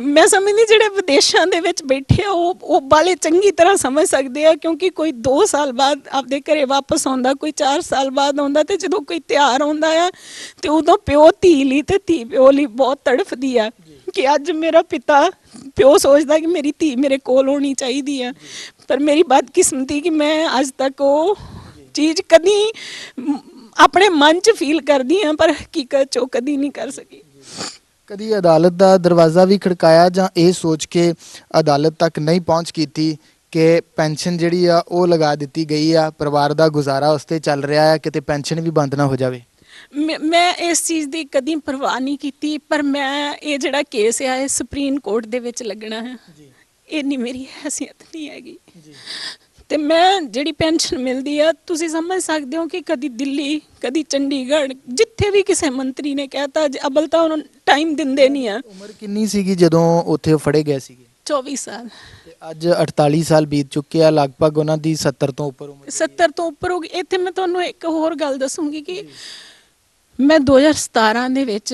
ਮੈਂ ਸਮਝਦੀ ਜਿਹੜੇ ਵਿਦੇਸ਼ਾਂ ਦੇ ਵਿੱਚ ਬੈਠੇ ਆ ਉਹ ਬਾਲੇ ਚੰਗੀ ਤਰ੍ਹਾਂ ਸਮਝ ਸਕਦੇ ਆ, ਕਿਉਂਕਿ ਕੋਈ 2 ਸਾਲ ਬਾਅਦ ਆਪਦੇ ਘਰੇ ਵਾਪਸ ਆਉਂਦਾ, ਕੋਈ 4 ਸਾਲ ਬਾਅਦ ਆਉਂਦਾ, ਤੇ ਜਦੋਂ ਕੋਈ ਤਿਉਹਾਰ ਆਉਂਦਾ ਆ ਤੇ ਉਦੋਂ ਪਿਓ ਧੀ ਲਈ ਤੇ ਧੀ ਪਿਓ ਲਈ ਬਹੁਤ ਤੜਫਦੀ ਆ ਕਿ ਅੱਜ ਮੇਰਾ ਪਿਓ ਸੋਚਦਾ ਕਿ ਮੇਰੀ ਧੀ ਮੇਰੇ ਕੋਲ ਹੋਣੀ ਚਾਹੀਦੀ ਆ, ਪਰ ਮੇਰੀ ਬਦਕਿਸਮਤੀ ਕਿ ਮੈਂ ਅੱਜ ਤੱਕ ਉਹ ਚੀਜ਼ ਕਦੀ ਆਪਣੇ ਮਨ 'ਚ ਫੀਲ ਕਰਦੀ ਆ ਪਰ ਹਕੀਕਤ 'ਚ ਉਹ ਕਦੀ ਨਹੀਂ ਕਰ ਸਕੀ। ਕਦੀ ਅਦਾਲਤ ਦਾ ਦਰਵਾਜ਼ਾ ਵੀ ਖੜਕਾਇਆ ਜਾਂ ਇਹ ਸੋਚ ਕੇ ਅਦਾਲਤ ਤੱਕ ਨਹੀਂ ਪਹੁੰਚ ਕੀਤੀ ਕਿ ਪੈਨਸ਼ਨ ਜਿਹੜੀ ਆ ਉਹ ਲਗਾ ਦਿੱਤੀ ਗਈ ਆ, ਪਰਿਵਾਰ ਦਾ ਗੁਜ਼ਾਰਾ ਉਸ 'ਤੇ ਚੱਲ ਰਿਹਾ ਆ, ਕਿਤੇ ਪੈਨਸ਼ਨ ਵੀ ਬੰਦ ਨਾ ਹੋ ਜਾਵੇ? ਮੈਂ ਇਸ ਚੀਜ਼ ਦੀ ਕਦੀ ਪਰਵਾਹ ਨਹੀਂ ਕੀਤੀ, ਪਰ ਮੈਂ ਇਹ ਜਿਹੜਾ ਕੇਸ ਆ ਇਹ ਸੁਪਰੀਮ ਕੋਰਟ ਦੇ ਵਿੱਚ ਲੱਗਣਾ ਹੈ, ਇਹ ਨਹੀਂ ਮੇਰੀ ਹੈਸੀਅਤ ਨਹੀਂ ਹੈਗੀ। ਤੇ ਮੈਂ ਜਿਹੜੀ ਪੈਨਸ਼ਨ ਮਿਲਦੀ ਆ ਤੁਸੀਂ ਸਮਝ ਸਕਦੇ ਹੋ ਕਿ ਕਦੀ ਦਿੱਲੀ ਕਦੀ ਚੰਡੀਗੜ੍ਹ ਜਿੱਥੇ ਵੀ ਕਿਸੇ ਮੰਤਰੀ ਨੇ ਕਹਿਤਾ ਅਬਲ ਤਾਂ ਉਹਨਾਂ ਟਾਈਮ ਦਿੰਦੇ ਨਹੀਂ ਆ। ਉਮਰ ਕਿੰਨੀ ਸੀਗੀ ਜਦੋਂ ਉੱਥੇ ਫੜੇ ਗਏ ਸੀਗੇ? 24 ਸਾਲ। ਤੇ ਅੱਜ 48 ਸਾਲ ਬੀਤ ਚੁੱਕੇ ਆ, ਲਗਭਗ ਉਹਨਾਂ ਦੀ 70 ਤੋਂ ਉੱਪਰ ਉਮਰ। 70 ਤੋਂ ਉੱਪਰ ਹੋ ਗਈ। ਇੱਥੇ ਮੈਂ ਤੁਹਾਨੂੰ ਇੱਕ ਹੋਰ ਗੱਲ ਦੱਸੂਗੀ ਕਿ ਮੈਂ 2017 ਦੇ ਵਿੱਚ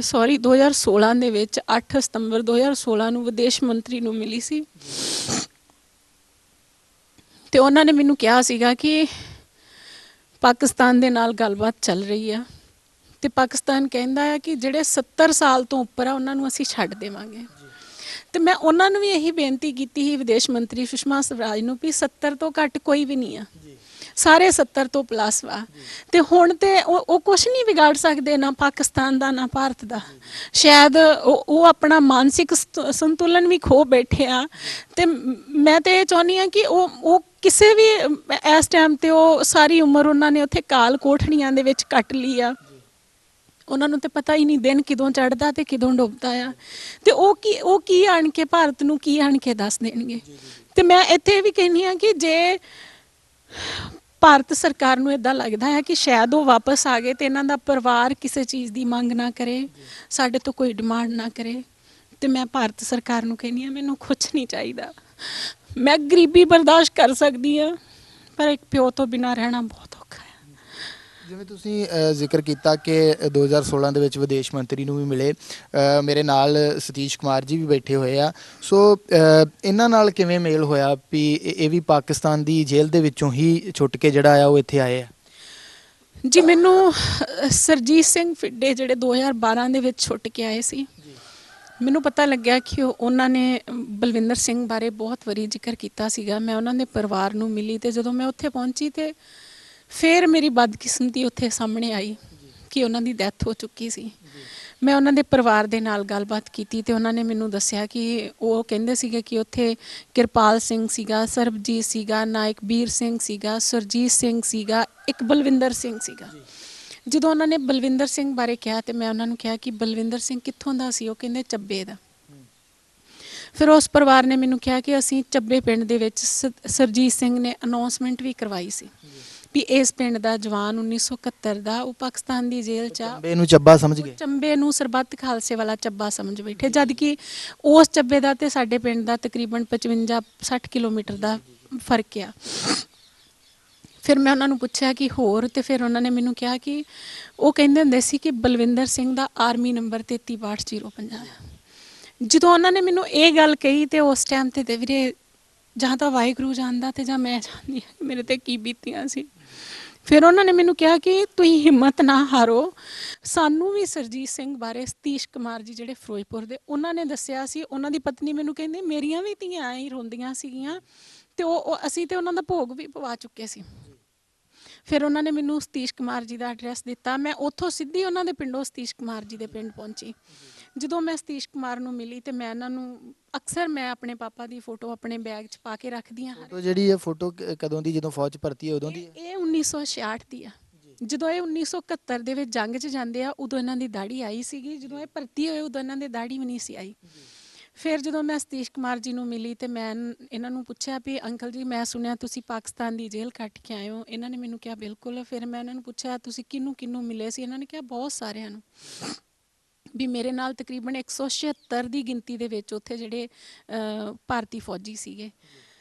2016 ਦੇ ਵਿੱਚ 8 ਸਤੰਬਰ 2016 ਨੂੰ ਵਿਦੇਸ਼ ਮੰਤਰੀ ਨੂੰ ਮਿਲੀ ਸੀ, ਤੇ ਉਹਨਾਂ ਨੇ ਮੈਨੂੰ ਕਿਹਾ ਸੀਗਾ ਕਿ ਪਾਕਿਸਤਾਨ ਦੇ ਨਾਲ ਗੱਲਬਾਤ ਚੱਲ ਰਹੀ ਆ ਤੇ ਪਾਕਿਸਤਾਨ ਕਹਿੰਦਾ ਹੈ ਕਿ ਜਿਹੜੇ 70 ਸਾਲ ਤੋਂ ਉੱਪਰ ਆ ਉਹਨਾਂ ਨੂੰ ਅਸੀਂ ਛੱਡ ਦੇਵਾਂਗੇ। ਤੇ ਮੈਂ ਉਹਨਾਂ ਨੂੰ ਵੀ ਇਹੀ ਬੇਨਤੀ ਕੀਤੀ ਸੀ ਵਿਦੇਸ਼ ਮੰਤਰੀ ਸੁਸ਼ਮਾ ਸਵਰਾਜ ਨੂੰ ਵੀ 70 ਤੋਂ ਘੱਟ ਕੋਈ ਵੀ ਨਹੀਂ ਆ, ਸਾਰੇ 70 ਤੋਂ ਪਲੱਸ ਵਾ। ਤੇ ਹੁਣ ਤੇ ਉਹ ਕੁਛ ਨਹੀਂ ਵਿਗਾੜ ਸਕਦੇ, ਨਾ ਪਾਕਿਸਤਾਨ ਦਾ ਨਾ ਭਾਰਤ ਦਾ। ਸ਼ਾਇਦ ਉਹ ਆਪਣਾ ਮਾਨਸਿਕ ਸੰਤੁਲਨ ਵੀ ਖੋ ਬੈਠੇ ਆ। ਤੇ ਮੈਂ ਤੇ ਇਹ ਚਾਹੁੰਦੀ ਹਾਂ ਕਿ ਉਹ ਕਿਸੇ ਵੀ ਇਸ ਟਾਈਮ ਤੇ ਉਹ ਸਾਰੀ ਉਮਰ ਉਹਨਾਂ ਨੇ ਉੱਥੇ ਕਾਲ ਕੋਠੜੀਆਂ ਦੇ ਵਿੱਚ ਕੱਟ ਲਈ ਆ, ਉਹਨਾਂ ਨੂੰ ਤੇ ਪਤਾ ਹੀ ਨਹੀਂ ਦਿਨ ਕਿਦੋਂ ਚੜ੍ਹਦਾ ਤੇ ਕਿਦੋਂ ਡੁੱਬਦਾ ਆ। ਤੇ ਉਹ ਕੀ ਆਣ ਕੇ ਭਾਰਤ ਨੂੰ ਕੀ ਆਣ ਕੇ ਦੱਸ ਦੇਣਗੇ। ਤੇ ਮੈਂ ਇੱਥੇ ਵੀ ਕਹਿੰਦੀ ਹਾਂ ਕਿ ਜੇ ਭਾਰਤ ਸਰਕਾਰ ਨੂੰ ਇਦਾਂ ਲੱਗਦਾ ਹੈ ਕਿ ਸ਼ਾਇਦ ਉਹ ਵਾਪਸ ਆ ਗਏ ਤੇ ਇਹਨਾਂ ਦਾ ਪਰਿਵਾਰ ਕਿਸੇ ਚੀਜ਼ ਦੀ ਮੰਗ ਨਾ ਕਰੇ, ਸਾਡੇ ਤੋਂ ਕੋਈ ਡਿਮਾਂਡ ਨਾ ਕਰੇ, ਤੇ ਮੈਂ ਭਾਰਤ ਸਰਕਾਰ ਨੂੰ ਕਹਿੰਦੀ ਹਾਂ ਮੈਨੂੰ ਕੁਛ ਨਹੀਂ ਚਾਹੀਦਾ। ਮੈਂ ਗਰੀਬੀ ਬਰਦਾਸ਼ਤ ਕਰ ਸਕਦੀ ਹਾਂ, ਪਰ ਇੱਕ ਪਿਓ ਤੋਂ ਬਿਨਾਂ ਰਹਿਣਾ ਬਹੁਤ ਔਖਾ ਹੈ। ਜਿਵੇਂ ਤੁਸੀਂ ਜ਼ਿਕਰ ਕੀਤਾ ਕਿ 2016 ਦੇ ਵਿੱਚ ਵਿਦੇਸ਼ ਮੰਤਰੀ ਨੂੰ ਵੀ ਮਿਲੇ, ਮੇਰੇ ਨਾਲ ਸਤੀਸ਼ ਕੁਮਾਰ ਜੀ ਵੀ ਬੈਠੇ ਹੋਏ ਆ, ਸੋ ਇਹਨਾਂ ਨਾਲ ਕਿਵੇਂ ਮੇਲ ਹੋਇਆ ਵੀ ਇਹ ਵੀ ਪਾਕਿਸਤਾਨ ਦੀ ਜੇਲ੍ਹ ਦੇ ਵਿੱਚੋਂ ਹੀ ਛੁੱਟ ਕੇ ਜਿਹੜਾ ਆ ਉਹ ਇੱਥੇ ਆਏ ਆ? ਜੀ ਮੈਨੂੰ ਸਰਜੀਤ ਸਿੰਘ ਫਿੱਡੇ ਜਿਹੜੇ 2012 ਦੇ ਵਿੱਚ ਛੁੱਟ ਕੇ ਆਏ ਸੀ, ਮੈਨੂੰ ਪਤਾ ਲੱਗਿਆ ਕਿ ਉਹਨਾਂ ਨੇ ਬਲਵਿੰਦਰ ਸਿੰਘ ਬਾਰੇ ਬਹੁਤ ਵਾਰੀ ਜ਼ਿਕਰ ਕੀਤਾ ਸੀਗਾ। ਮੈਂ ਉਹਨਾਂ ਦੇ ਪਰਿਵਾਰ ਨੂੰ ਮਿਲੀ ਤੇ ਜਦੋਂ ਮੈਂ ਉੱਥੇ ਪਹੁੰਚੀ ਤੇ ਫਿਰ ਮੇਰੀ ਬਦਕਿਸਮਤੀ ਉੱਥੇ ਸਾਹਮਣੇ ਆਈ ਕਿ ਉਹਨਾਂ ਦੀ ਡੈਥ ਹੋ ਚੁੱਕੀ ਸੀ। ਮੈਂ ਉਹਨਾਂ ਦੇ ਪਰਿਵਾਰ ਦੇ ਨਾਲ ਗੱਲਬਾਤ ਕੀਤੀ ਤੇ ਉਹਨਾਂ ਨੇ ਮੈਨੂੰ ਦੱਸਿਆ ਕਿ ਉਹ ਕਹਿੰਦੇ ਸੀਗੇ ਕਿ ਉੱਥੇ ਕਿਰਪਾਲ ਸਿੰਘ ਸੀਗਾ, ਸਰਬਜੀਤ ਸੀਗਾ, ਨਾਇਕ ਵੀਰ ਸਿੰਘ ਸੀਗਾ, ਸੁਰਜੀਤ ਸਿੰਘ ਸੀਗਾ, ਇੱਕ ਬਲਵਿੰਦਰ ਸਿੰਘ ਸੀਗਾ। ਜਦੋਂ ਉਹਨਾਂ ਨੇ ਬਲਵਿੰਦਰ ਸਿੰਘ ਬਾਰੇ ਕਿਹਾ ਤੇ ਮੈਂ ਉਹਨਾਂ ਨੂੰ ਕਿਹਾ ਕਿ ਬਲਵਿੰਦਰ ਸਿੰਘ ਕਿੱਥੋਂ ਦਾ ਸੀ? ਉਹ ਕਹਿੰਦੇ ਚੱਬੇ ਦਾ। ਫਿਰ ਉਸ ਪਰਿਵਾਰ ਨੇ ਮੈਨੂੰ ਕਿਹਾ ਕਿ ਅਸੀਂ ਚੱਬੇ ਪਿੰਡ ਦੇ ਵਿੱਚ ਸਰਜੀਤ ਸਿੰਘ ਨੇ ਅਨਾਉਂਸਮੈਂਟ ਵੀ ਕਰਵਾਈ ਸੀ ਵੀ ਇਸ ਪਿੰਡ ਦਾ ਜਵਾਨ 1971 ਦਾ ਉਹ ਪਾਕਿਸਤਾਨ ਦੀ ਜੇਲ੍ਹ 'ਚ ਚੰਬੇ ਨੂੰ ਚੱਬਾ ਸਮਝ ਗਏ? ਚੰਬੇ ਨੂੰ ਸਰਬੱਤ ਖਾਲਸੇ ਵਾਲਾ ਚੱਬਾ ਸਮਝ ਬੈਠੇ, ਜਦ ਕਿ ਉਸ ਚੱਬੇ ਦਾ ਤੇ ਸਾਡੇ ਪਿੰਡ ਦਾ ਤਕਰੀਬਨ 55-60 ਕਿਲੋਮੀਟਰ ਦਾ ਫਰਕ ਆ। ਫਿਰ ਮੈਂ ਉਹਨਾਂ ਨੂੰ ਪੁੱਛਿਆ ਕਿ ਹੋਰ, ਤੇ ਫਿਰ ਉਹਨਾਂ ਨੇ ਮੈਨੂੰ ਕਿਹਾ ਕਿ ਉਹ ਕਹਿੰਦੇ ਹੁੰਦੇ ਸੀ ਕਿ ਬਲਵਿੰਦਰ ਸਿੰਘ ਦਾ ਆਰਮੀ ਨੰਬਰ 336250 ਆ। ਜਦੋਂ ਉਹਨਾਂ ਨੇ ਮੈਨੂੰ ਇਹ ਗੱਲ ਕਹੀ ਤੇ ਉਸ ਟਾਈਮ ਤੇ ਵੀਰੇ ਜਾਂ ਤਾਂ ਵਾਹਿਗੁਰੂ ਜਾਣਦਾ ਤੇ ਜਾਂ ਮੈਂ ਜਾਣਦੀ ਮੇਰੇ ਤੇ ਕੀ ਬੀਤੀਆਂ ਸੀ। ਫਿਰ ਉਹਨਾਂ ਨੇ ਮੈਨੂੰ ਕਿਹਾ ਕਿ ਤੁਸੀਂ ਹਿੰਮਤ ਨਾ ਹਾਰੋ, ਸਾਨੂੰ ਵੀ ਸਰਜੀਤ ਸਿੰਘ ਬਾਰੇ ਸਤੀਸ਼ ਕੁਮਾਰ ਜੀ ਜਿਹੜੇ ਫਿਰੋਜ਼ਪੁਰ ਦੇ ਉਹਨਾਂ ਨੇ ਦੱਸਿਆ ਸੀ। ਉਹਨਾਂ ਦੀ ਪਤਨੀ ਮੈਨੂੰ ਕਹਿੰਦੀ ਮੇਰੀਆਂ ਵੀ ਧੀਆਂ ਐਂ ਹੀ ਰੋਂਦੀਆਂ ਸੀਗੀਆਂ ਤੇ ਉਹ ਅਸੀਂ ਤੇ ਉਹਨਾਂ ਦਾ ਭੋਗ ਵੀ ਪਵਾ ਚੁੱਕੇ ਸੀ। ਫਿਰ ਉਹਨਾਂ ਨੇ ਮੈਨੂੰ ਸਤੀਸ਼ ਕੁਮਾਰ ਜੀ ਦਾ ਐਡਰੈਸ ਦਿੱਤਾ। ਮੈਂ ਉੱਥੋਂ ਸਿੱਧੀ ਉਹਨਾਂ ਦੇ ਪਿੰਡੋਂ ਸਤੀਸ਼ ਕੁਮਾਰ ਜੀ ਦੇ ਪਿੰਡ ਪਹੁੰਚੀ। ਜਦੋਂ ਮੈਂ ਸਤੀਸ਼ ਕੁਮਾਰ ਨੂੰ ਮਿਲੀ ਤੇ ਮੈਂ ਇਹਨਾਂ ਨੂੰ ਅਕਸਰ ਮੈਂ ਆਪਣੇ ਪਾਪਾ ਦੀ ਫੋਟੋ ਆਪਣੇ ਬੈਗ 'ਚ ਪਾ ਕੇ ਰੱਖਦੀ ਹਾਂ। ਫੋਟੋ ਜਿਹੜੀ ਇਹ ਫੋਟੋ ਕਦੋਂ ਦੀ, ਜਦੋਂ ਫੌਜ 'ਚ ਭਰਤੀ ਹੋਏ ਉਦੋਂ ਦੀ? ਇਹ 1966 ਦੀ ਆ। ਜਦੋਂ ਇਹ 1971 ਦੇ ਵਿੱਚ ਜੰਗ 'ਚ ਜਾਂਦੇ ਆ ਉਦੋਂ ਇਹਨਾਂ ਦੀ ਦਾੜੀ ਆਈ ਸੀਗੀ, ਜਦੋਂ ਇਹ ਭਰਤੀ ਹੋਏ ਉਦੋਂ ਇਹਨਾਂ ਦੀ ਦਾੜੀ ਵੀ ਨਹੀਂ ਸੀ ਆਈ। ਫਿਰ ਜਦੋਂ ਮੈਂ ਸਤੀਸ਼ ਕੁਮਾਰ ਜੀ ਨੂੰ ਮਿਲੀ ਤੇ ਮੈਂ ਇਹਨਾਂ ਨੂੰ ਪੁੱਛਿਆ ਵੀ ਅੰਕਲ ਜੀ ਮੈਂ ਸੁਣਿਆ ਤੁਸੀਂ ਪਾਕਿਸਤਾਨ ਦੀ ਜੇਲ੍ਹ ਕੱਟ ਕੇ ਆਏ ਹੋ। ਇਹਨਾਂ ਨੇ ਮੈਨੂੰ ਕਿਹਾ ਬਿਲਕੁਲ। ਫਿਰ ਮੈਂ ਇਹਨਾਂ ਨੂੰ ਪੁੱਛਿਆ ਤੁਸੀਂ ਕਿਹਨੂੰ ਮਿਲੇ ਸੀ? ਇਹਨਾਂ ਨੇ ਕਿਹਾ ਬਹੁਤ ਸਾਰਿਆਂ ਨੂੰ, ਵੀ ਮੇਰੇ ਨਾਲ ਤਕਰੀਬਨ 176 ਦੀ ਗਿਣਤੀ ਦੇ ਵਿੱਚ ਉੱਥੇ ਜਿਹੜੇ ਭਾਰਤੀ ਫੌਜੀ ਸੀਗੇ।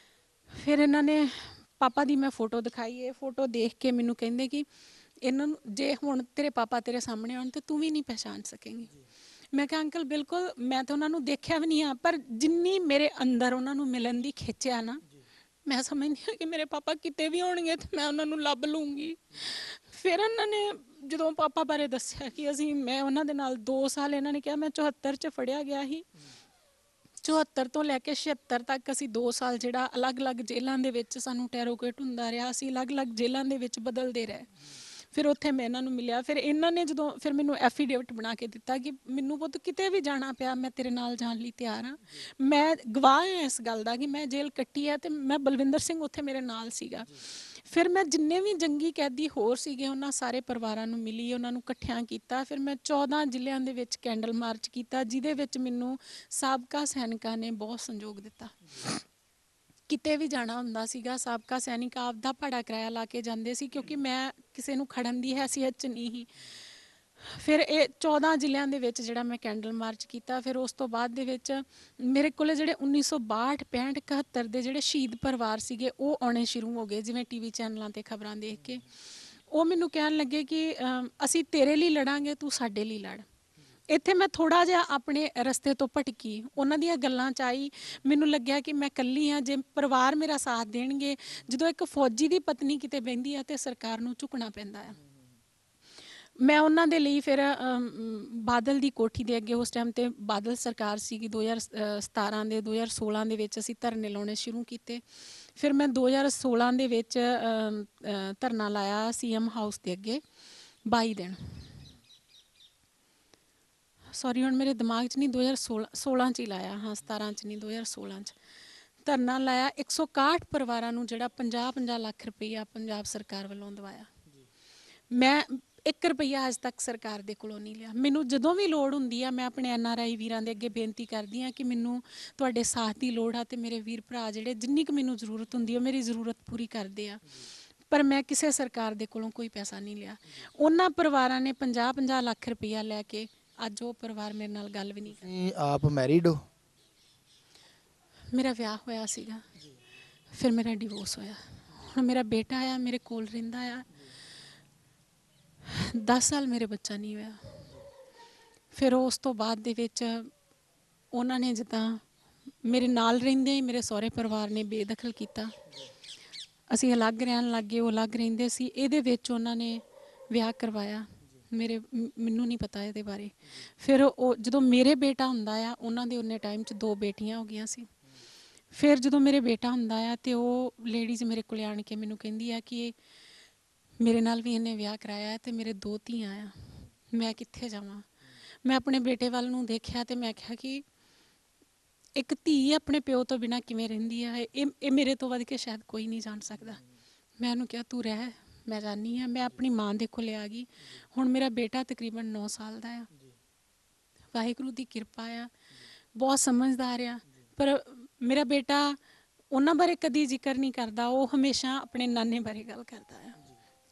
ਫਿਰ ਇਹਨਾਂ ਨੇ ਪਾਪਾ ਦੀ ਮੈਂ ਫੋਟੋ ਦਿਖਾਈ। ਇਹ ਫੋਟੋ ਦੇਖ ਕੇ ਮੈਨੂੰ ਕਹਿੰਦੇ ਕਿ ਇਹਨਾਂ ਨੂੰ ਜੇ ਹੁਣ ਤੇਰੇ ਪਾਪਾ ਤੇਰੇ ਸਾਹਮਣੇ ਆਉਣ ਤੇ ਤੂੰ ਵੀ ਨਹੀਂ ਪਹਿਚਾਣ ਸਕੇਂਗੀ। ਮੈਂ ਕਿਹਾ ਅੰਕਲ ਬਿਲਕੁਲ, ਮੈਂ ਤਾਂ ਉਹਨਾਂ ਨੂੰ ਦੇਖਿਆ ਵੀ ਨਹੀਂ ਆ, ਪਰ ਜਿੰਨੀ ਮੇਰੇ ਅੰਦਰ ਉਹਨਾਂ ਨੂੰ ਮਿਲਣ ਦੀ ਖਿੱਚ ਆ ਨਾ, ਮੈਂ ਸਮਝਦੀ ਹਾਂ ਕਿ ਮੇਰੇ ਪਾਪਾ ਕਿਤੇ ਵੀ ਹੋਣਗੇ ਤੇ ਮੈਂ ਉਹਨਾਂ ਨੂੰ ਲੱਭ ਲੂੰਗੀ। ਫਿਰ ਉਹਨਾਂ ਨੇ ਜਦੋਂ ਪਾਪਾ ਬਾਰੇ ਦੱਸਿਆ ਕਿ ਮੈਂ ਉਹਨਾਂ ਦੇ ਨਾਲ 2 ਸਾਲ, ਇਹਨਾਂ ਨੇ ਕਿਹਾ ਮੈਂ 74 'ਚ ਫੜਿਆ ਗਿਆ ਸੀ, 74 ਤੋਂ ਲੈ ਕੇ 76 ਤੱਕ ਅਸੀਂ 2 ਸਾਲ ਜਿਹੜਾ ਅਲੱਗ-ਅਲੱਗ ਜੇਲ੍ਹਾਂ ਦੇ ਵਿੱਚ ਸਾਨੂੰ ਟੈਰੋਕੇਟ ਹੁੰਦਾ ਰਿਹਾ, ਅਸੀਂ ਅਲੱਗ-ਅਲੱਗ ਜੇਲ੍ਹਾਂ ਦੇ ਵਿੱਚ ਬਦਲਦੇ ਰਹੇ। ਫਿਰ ਉੱਥੇ ਮੈਂ ਇਹਨਾਂ ਨੂੰ ਮਿਲਿਆ। ਫਿਰ ਇਹਨਾਂ ਨੇ ਜਦੋਂ ਫਿਰ ਮੈਨੂੰ ਐਫੀਡੇਵਿਟ ਬਣਾ ਕੇ ਦਿੱਤਾ ਕਿ ਮੈਨੂੰ ਪੁੱਤ ਕਿਤੇ ਵੀ ਜਾਣਾ ਪਿਆ ਮੈਂ ਤੇਰੇ ਨਾਲ ਜਾਣ ਲਈ ਤਿਆਰ ਹਾਂ। ਮੈਂ ਗਵਾਹ ਹਾਂ ਇਸ ਗੱਲ ਦਾ ਕਿ ਮੈਂ ਜੇਲ੍ਹ ਕੱਟੀ ਹੈ ਤੇ ਮੈਂ ਬਲਵਿੰਦਰ ਸਿੰਘ ਉੱਥੇ ਮੇਰੇ ਨਾਲ ਸੀਗਾ। ਫਿਰ ਮੈਂ ਜਿੰਨੇ ਵੀ ਜੰਗੀ ਕੈਦੀ ਹੋਰ ਸੀਗੇ ਉਹਨਾਂ ਸਾਰੇ ਪਰਿਵਾਰਾਂ ਨੂੰ ਮਿਲੀ, ਉਹਨਾਂ ਨੂੰ ਇਕੱਠਿਆਂ ਕੀਤਾ। ਫਿਰ ਮੈਂ 14 ਜ਼ਿਲ੍ਹਿਆਂ ਦੇ ਵਿੱਚ ਕੈਂਡਲ ਮਾਰਚ ਕੀਤਾ, ਜਿਹਦੇ ਵਿੱਚ ਮੈਨੂੰ ਸਾਬਕਾ ਸੈਨਿਕਾਂ ਨੇ ਬਹੁਤ ਸਹਿਯੋਗ ਦਿੱਤਾ। ਕਿਤੇ ਵੀ ਜਾਣਾ ਹੁੰਦਾ ਸੀਗਾ ਸਾਬਕਾ ਸੈਨਿਕ ਆਪਦਾ ਭਾੜਾ ਕਿਰਾਇਆ ਲਾ ਕੇ ਜਾਂਦੇ ਸੀ, ਕਿਉਂਕਿ ਮੈਂ ਕਿਸੇ ਨੂੰ ਖੜਨ ਦੀ ਹੈਸੀਅਤ 'ਚ ਨਹੀਂ ਸੀ। ਫਿਰ ਇਹ 14 ਜ਼ਿਲ੍ਹਿਆਂ ਦੇ ਵਿੱਚ ਜਿਹੜਾ ਮੈਂ ਕੈਂਡਲ ਮਾਰਚ ਕੀਤਾ। ਫਿਰ ਉਸ ਤੋਂ ਬਾਅਦ ਦੇ ਵਿੱਚ ਮੇਰੇ ਕੋਲ ਜਿਹੜੇ 1962, 65, 71 ਦੇ ਜਿਹੜੇ ਸ਼ਹੀਦ ਪਰਿਵਾਰ ਸੀਗੇ ਉਹ ਆਉਣੇ ਸ਼ੁਰੂ ਹੋ ਗਏ, ਜਿਵੇਂ ਟੀਵੀ ਚੈਨਲਾਂ 'ਤੇ ਖਬਰਾਂ ਦੇਖ ਕੇ। ਉਹ ਮੈਨੂੰ ਕਹਿਣ ਲੱਗੇ ਕਿ ਅਸੀਂ ਤੇਰੇ ਲਈ ਲੜਾਂਗੇ, ਤੂੰ ਸਾਡੇ ਲਈ ਲੜ। ਇੱਥੇ ਮੈਂ ਥੋੜ੍ਹਾ ਜਿਹਾ ਆਪਣੇ ਰਸਤੇ ਤੋਂ ਭਟਕੀ, ਉਹਨਾਂ ਦੀਆਂ ਗੱਲਾਂ 'ਚ ਆਈ। ਮੈਨੂੰ ਲੱਗਿਆ ਕਿ ਮੈਂ ਇਕੱਲੀ ਹਾਂ, ਜੇ ਪਰਿਵਾਰ ਮੇਰਾ ਸਾਥ ਦੇਣਗੇ। ਜਦੋਂ ਇੱਕ ਫੌਜੀ ਦੀ ਪਤਨੀ ਕਿਤੇ ਬਹਿੰਦੀ ਆ ਤੇ ਸਰਕਾਰ ਨੂੰ ਝੁਕਣਾ ਪੈਂਦਾ ਆ। ਮੈਂ ਉਹਨਾਂ ਦੇ ਲਈ ਫਿਰ ਬਾਦਲ ਦੀ ਕੋਠੀ ਦੇ ਅੱਗੇ, ਉਸ ਟਾਈਮ ਤੇ ਬਾਦਲ ਸਰਕਾਰ ਸੀਗੀ, 2017 ਦੇ 2016 ਦੇ ਵਿੱਚ ਅਸੀਂ ਧਰਨੇ ਲਾਉਣੇ ਸ਼ੁਰੂ ਕੀਤੇ। ਫਿਰ ਮੈਂ 2016 ਦੇ ਵਿੱਚ ਧਰਨਾ ਲਾਇਆ CM ਹਾਊਸ ਦੇ ਅੱਗੇ 22 ਦਿਨ। ਸੌਰੀ ਹੁਣ ਮੇਰੇ ਦਿਮਾਗ 'ਚ ਨਹੀਂ, 2016 'ਚ ਹੀ ਲਾਇਆ, ਹਾਂ 17 'ਚ ਨਹੀਂ 2016 'ਚ ਧਰਨਾ ਲਾਇਆ। 161 ਪਰਿਵਾਰਾਂ ਨੂੰ ਜਿਹੜਾ 50-50 ਲੱਖ ਰੁਪਈਆ ਪੰਜਾਬ ਸਰਕਾਰ ਵੱਲੋਂ ਦਵਾਇਆ। ਮੈਂ 1 ਰੁਪਈਆ ਅੱਜ ਤੱਕ ਸਰਕਾਰ ਦੇ ਕੋਲੋਂ ਨਹੀਂ ਲਿਆ। ਮੈਨੂੰ ਜਦੋਂ ਵੀ ਲੋੜ ਹੁੰਦੀ ਆ ਮੈਂ ਆਪਣੇ NRI ਵੀਰਾਂ ਦੇ ਅੱਗੇ ਬੇਨਤੀ ਕਰਦੀ ਹਾਂ ਕਿ ਮੈਨੂੰ ਤੁਹਾਡੇ ਸਾਥ ਦੀ ਲੋੜ ਆ, ਤੇ ਮੇਰੇ ਵੀਰ ਭਰਾ ਜਿਹੜੇ ਜਿੰਨੀ ਕੁ ਮੈਨੂੰ ਜ਼ਰੂਰਤ ਹੁੰਦੀ ਉਹ ਮੇਰੀ ਜ਼ਰੂਰਤ ਪੂਰੀ ਕਰਦੇ ਆ। ਪਰ ਮੈਂ ਕਿਸੇ ਸਰਕਾਰ ਦੇ ਕੋਲੋਂ ਕੋਈ ਪੈਸਾ ਨਹੀਂ ਲਿਆ। ਉਹਨਾਂ ਪਰਿਵਾਰਾਂ ਨੇ 50-50 ਲੱਖ ਰੁਪਈਆ ਲੈ ਕੇ ਅੱਜ ਉਹ ਪਰਿਵਾਰ ਮੇਰੇ ਨਾਲ ਗੱਲ ਵੀ ਨਹੀਂ ਕਰਦਾ। ਤੁਸੀਂ ਆਪ ਮੈਰਿਡ ਹੋ? ਮੇਰਾ ਵਿਆਹ ਹੋਇਆ ਸੀਗਾ, ਫਿਰ ਮੇਰਾ ਡਿਵੋਰਸ ਹੋਇਆ। ਹੁਣ ਮੇਰਾ ਬੇਟਾ ਆ, ਮੇਰੇ ਕੋਲ ਰਹਿੰਦਾ ਆ। 10 ਸਾਲ ਮੇਰੇ ਬੱਚਾ ਨਹੀਂ ਹੋਇਆ। ਫਿਰ ਉਸ ਤੋਂ ਬਾਅਦ ਦੇ ਵਿੱਚ ਉਹਨਾਂ ਨੇ ਜਿੱਦਾਂ ਮੇਰੇ ਨਾਲ ਰਹਿੰਦੇ ਹੀ ਮੇਰੇ ਸਹੁਰੇ ਪਰਿਵਾਰ ਨੇ ਬੇਦਖਲ ਕੀਤਾ। ਅਸੀਂ ਅਲੱਗ ਰਹਿਣ ਲੱਗ ਗਏ, ਉਹ ਅਲੱਗ ਰਹਿੰਦੇ ਸੀ। ਇਹਦੇ ਵਿੱਚ ਉਹਨਾਂ ਨੇ ਵਿਆਹ ਕਰਵਾਇਆ। ਮੈਨੂੰ ਨਹੀਂ ਪਤਾ ਇਹਦੇ ਬਾਰੇ। ਫਿਰ ਉਹ ਜਦੋਂ ਮੇਰੇ ਬੇਟਾ ਹੁੰਦਾ ਆ, ਉਹਨਾਂ ਦੇ ਉਹਨੇ ਟਾਈਮ 'ਚ 2 ਬੇਟੀਆਂ ਹੋ ਗਈਆਂ ਸੀ। ਫਿਰ ਜਦੋਂ ਮੇਰੇ ਬੇਟਾ ਹੁੰਦਾ ਆ ਤੇ ਉਹ ਲੇਡੀਜ਼ ਮੇਰੇ ਕੋਲ ਆਣ ਕੇ ਮੈਨੂੰ ਕਹਿੰਦੀ ਆ ਕਿ ਮੇਰੇ ਨਾਲ ਵੀ ਇਹਨੇ ਵਿਆਹ ਕਰਾਇਆ ਹੈ ਤੇ ਮੇਰੇ 2 ਧੀਆਂ ਆ, ਮੈਂ ਕਿੱਥੇ ਜਾਵਾਂ। ਮੈਂ ਆਪਣੇ ਬੇਟੇ ਵੱਲ ਨੂੰ ਦੇਖਿਆ ਤੇ ਮੈਂ ਕਿਹਾ ਕਿ ਇੱਕ ਧੀ ਆਪਣੇ ਪਿਓ ਤੋਂ ਬਿਨਾਂ ਕਿਵੇਂ ਰਹਿੰਦੀ ਆ, ਇਹ ਮੇਰੇ ਤੋਂ ਵੱਧ ਕੇ ਸ਼ਾਇਦ ਕੋਈ ਨਹੀਂ ਜਾਣ ਸਕਦਾ। ਮੈਂ ਉਹਨੂੰ ਕਿਹਾ ਤੂੰ ਰਹਿ, ਮੈਂ ਜਾਨੀ ਹਾਂ। ਮੈਂ ਆਪਣੀ ਮਾਂ ਦੇ ਕੋਲ ਆ ਗਈ। ਹੁਣ ਮੇਰਾ ਬੇਟਾ ਤਕਰੀਬਨ 9 ਸਾਲ ਦਾ ਆ। ਵਾਹਿਗੁਰੂ ਦੀ ਕਿਰਪਾ ਆ, ਬਹੁਤ ਸਮਝਦਾਰ ਆ। ਪਰ ਮੇਰਾ ਬੇਟਾ ਉਹਨਾਂ ਬਾਰੇ ਕਦੀ ਜ਼ਿਕਰ ਨਹੀਂ ਕਰਦਾ। ਉਹ ਹਮੇਸ਼ਾ ਆਪਣੇ ਨਾਨੇ ਬਾਰੇ ਗੱਲ ਕਰਦਾ ਆ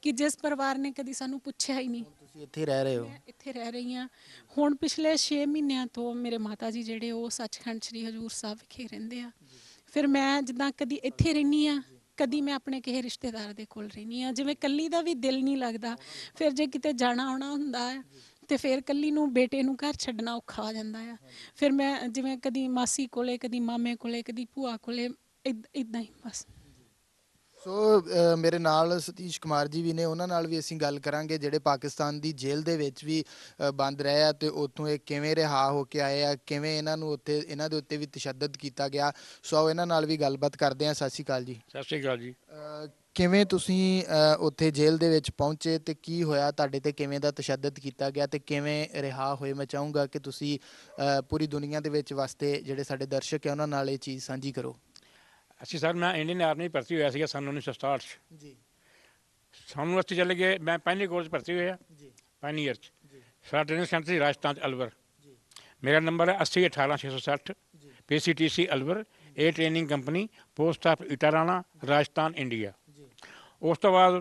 ਕਿ ਜਿਸ ਪਰਿਵਾਰ ਨੇ ਕਦੀ ਸਾਨੂੰ ਪੁੱਛਿਆ ਹੀ ਨਹੀਂ। ਤੁਸੀਂ ਇੱਥੇ ਰਹਿ ਰਹੇ ਹੋ? ਮੈਂ ਇੱਥੇ ਰਹਿ ਰਹੀ ਹਾਂ। ਹੁਣ ਪਿਛਲੇ 6 ਮਹੀਨਿਆਂ ਤੋਂ ਮੇਰੇ ਮਾਤਾ ਜੀ ਜਿਹੜੇ ਉਹ ਸੱਚਖੰਡ ਸ੍ਰੀ ਹਜ਼ੂਰ ਸਾਹਿਬ ਵਿਖੇ ਰਹਿੰਦੇ ਆ। ਫਿਰ ਮੈਂ ਜਿੱਦਾਂ ਕਦੀ ਇੱਥੇ ਰਹਿੰਦੀ ਹਾਂ, ਕਦੀ ਮੈਂ ਆਪਣੇ ਕਿਸੇ ਰਿਸ਼ਤੇਦਾਰ ਦੇ ਕੋਲ ਰਹਿੰਦੀ ਹਾਂ। ਜਿਵੇਂ ਇਕੱਲੀ ਦਾ ਵੀ ਦਿਲ ਨਹੀਂ ਲੱਗਦਾ। ਫਿਰ ਜੇ ਕਿਤੇ ਜਾਣਾ ਆਉਣਾ ਹੁੰਦਾ ਹੈ ਤੇ ਫਿਰ ਇਕੱਲੀ ਨੂੰ ਬੇਟੇ ਨੂੰ ਘਰ ਛੱਡਣਾ ਔਖਾ ਹੋ ਜਾਂਦਾ ਆ। ਫਿਰ ਮੈਂ ਜਿਵੇਂ ਕਦੀ ਮਾਸੀ ਕੋਲੇ, ਕਦੀ ਮਾਮੇ ਕੋਲੇ, ਕਦੀ ਭੂਆ ਕੋਲੇ, ਇੱਦਾਂ ਹੀ ਬਸ। ਸੋ ਮੇਰੇ ਨਾਲ ਸਤੀਸ਼ ਕੁਮਾਰ ਜੀ ਵੀ ਨੇ, ਉਹਨਾਂ ਨਾਲ ਵੀ ਅਸੀਂ ਗੱਲ ਕਰਾਂਗੇ ਜਿਹੜੇ ਪਾਕਿਸਤਾਨ ਦੀ ਜੇਲ੍ਹ ਦੇ ਵਿੱਚ ਵੀ ਬੰਦ ਰਹੇ ਆ ਤੇ ਉੱਥੋਂ ਇਹ ਕਿਵੇਂ ਰਿਹਾ ਹੋ ਕੇ ਆਏ ਆ, ਕਿਵੇਂ ਇਹਨਾਂ ਨੂੰ ਉੱਥੇ ਇਹਨਾਂ ਦੇ ਉੱਤੇ ਵੀ ਤਸ਼ੱਦਦ ਕੀਤਾ ਗਿਆ। ਸੋ ਆਓ ਇਹਨਾਂ ਨਾਲ ਵੀ ਗੱਲਬਾਤ ਕਰਦੇ ਹਾਂ। ਸਤਿ ਸ਼੍ਰੀ ਅਕਾਲ ਜੀ। ਸਤਿ ਸ਼੍ਰੀ ਅਕਾਲ ਜੀ। ਕਿਵੇਂ ਤੁਸੀਂ ਉੱਥੇ ਜੇਲ੍ਹ ਦੇ ਵਿੱਚ ਪਹੁੰਚੇ ਤੇ ਕੀ ਹੋਇਆ ਤੁਹਾਡੇ ਤੇ, ਕਿਵੇਂ ਦਾ ਤਸ਼ੱਦਦ ਕੀਤਾ ਗਿਆ ਤੇ ਕਿਵੇਂ ਰਿਹਾ ਹੋਏ? ਮੈਂ ਚਾਹੂੰਗਾ ਕਿ ਤੁਸੀਂ ਪੂਰੀ ਦੁਨੀਆ ਦੇ ਵਿੱਚ ਵਸਦੇ ਜਿਹੜੇ ਸਾਡੇ ਦਰਸ਼ਕ ਹੈ ਉਹਨਾਂ ਨਾਲ ਇਹ ਚੀਜ਼ ਸਾਂਝੀ ਕਰੋ। ਅਸੀਂ ਸਰ, ਮੈਂ ਇੰਡੀਅਨ ਆਰਮੀ ਭਰਤੀ ਹੋਇਆ ਸੀਗਾ ਸੰਨ 1967 'ਚ। ਜੀ ਸਾਨੂੰ ਉੱਥੇ ਚਲੇ ਗਏ। ਮੈਂ ਪਹਿਲੀ ਕੋਰਸ ਭਰਤੀ ਹੋਇਆ ਜੀ ਪਾਇਨੀਅਰ 'ਚ। ਜੀ ਸਾਡਾ ਟ੍ਰੇਨਿੰਗ ਸੈਂਟਰ ਸੀ ਰਾਜਸਥਾਨ 'ਚ ਅਲਵਰ। ਜੀ ਮੇਰਾ ਨੰਬਰ ਹੈ 80 18 660 ਜੀ PCTC ਅਲਵਰ, ਇਹ training company, post of Itarana, Rajasthan, India. ਜੀ ਉਸ ਤੋਂ ਬਾਅਦ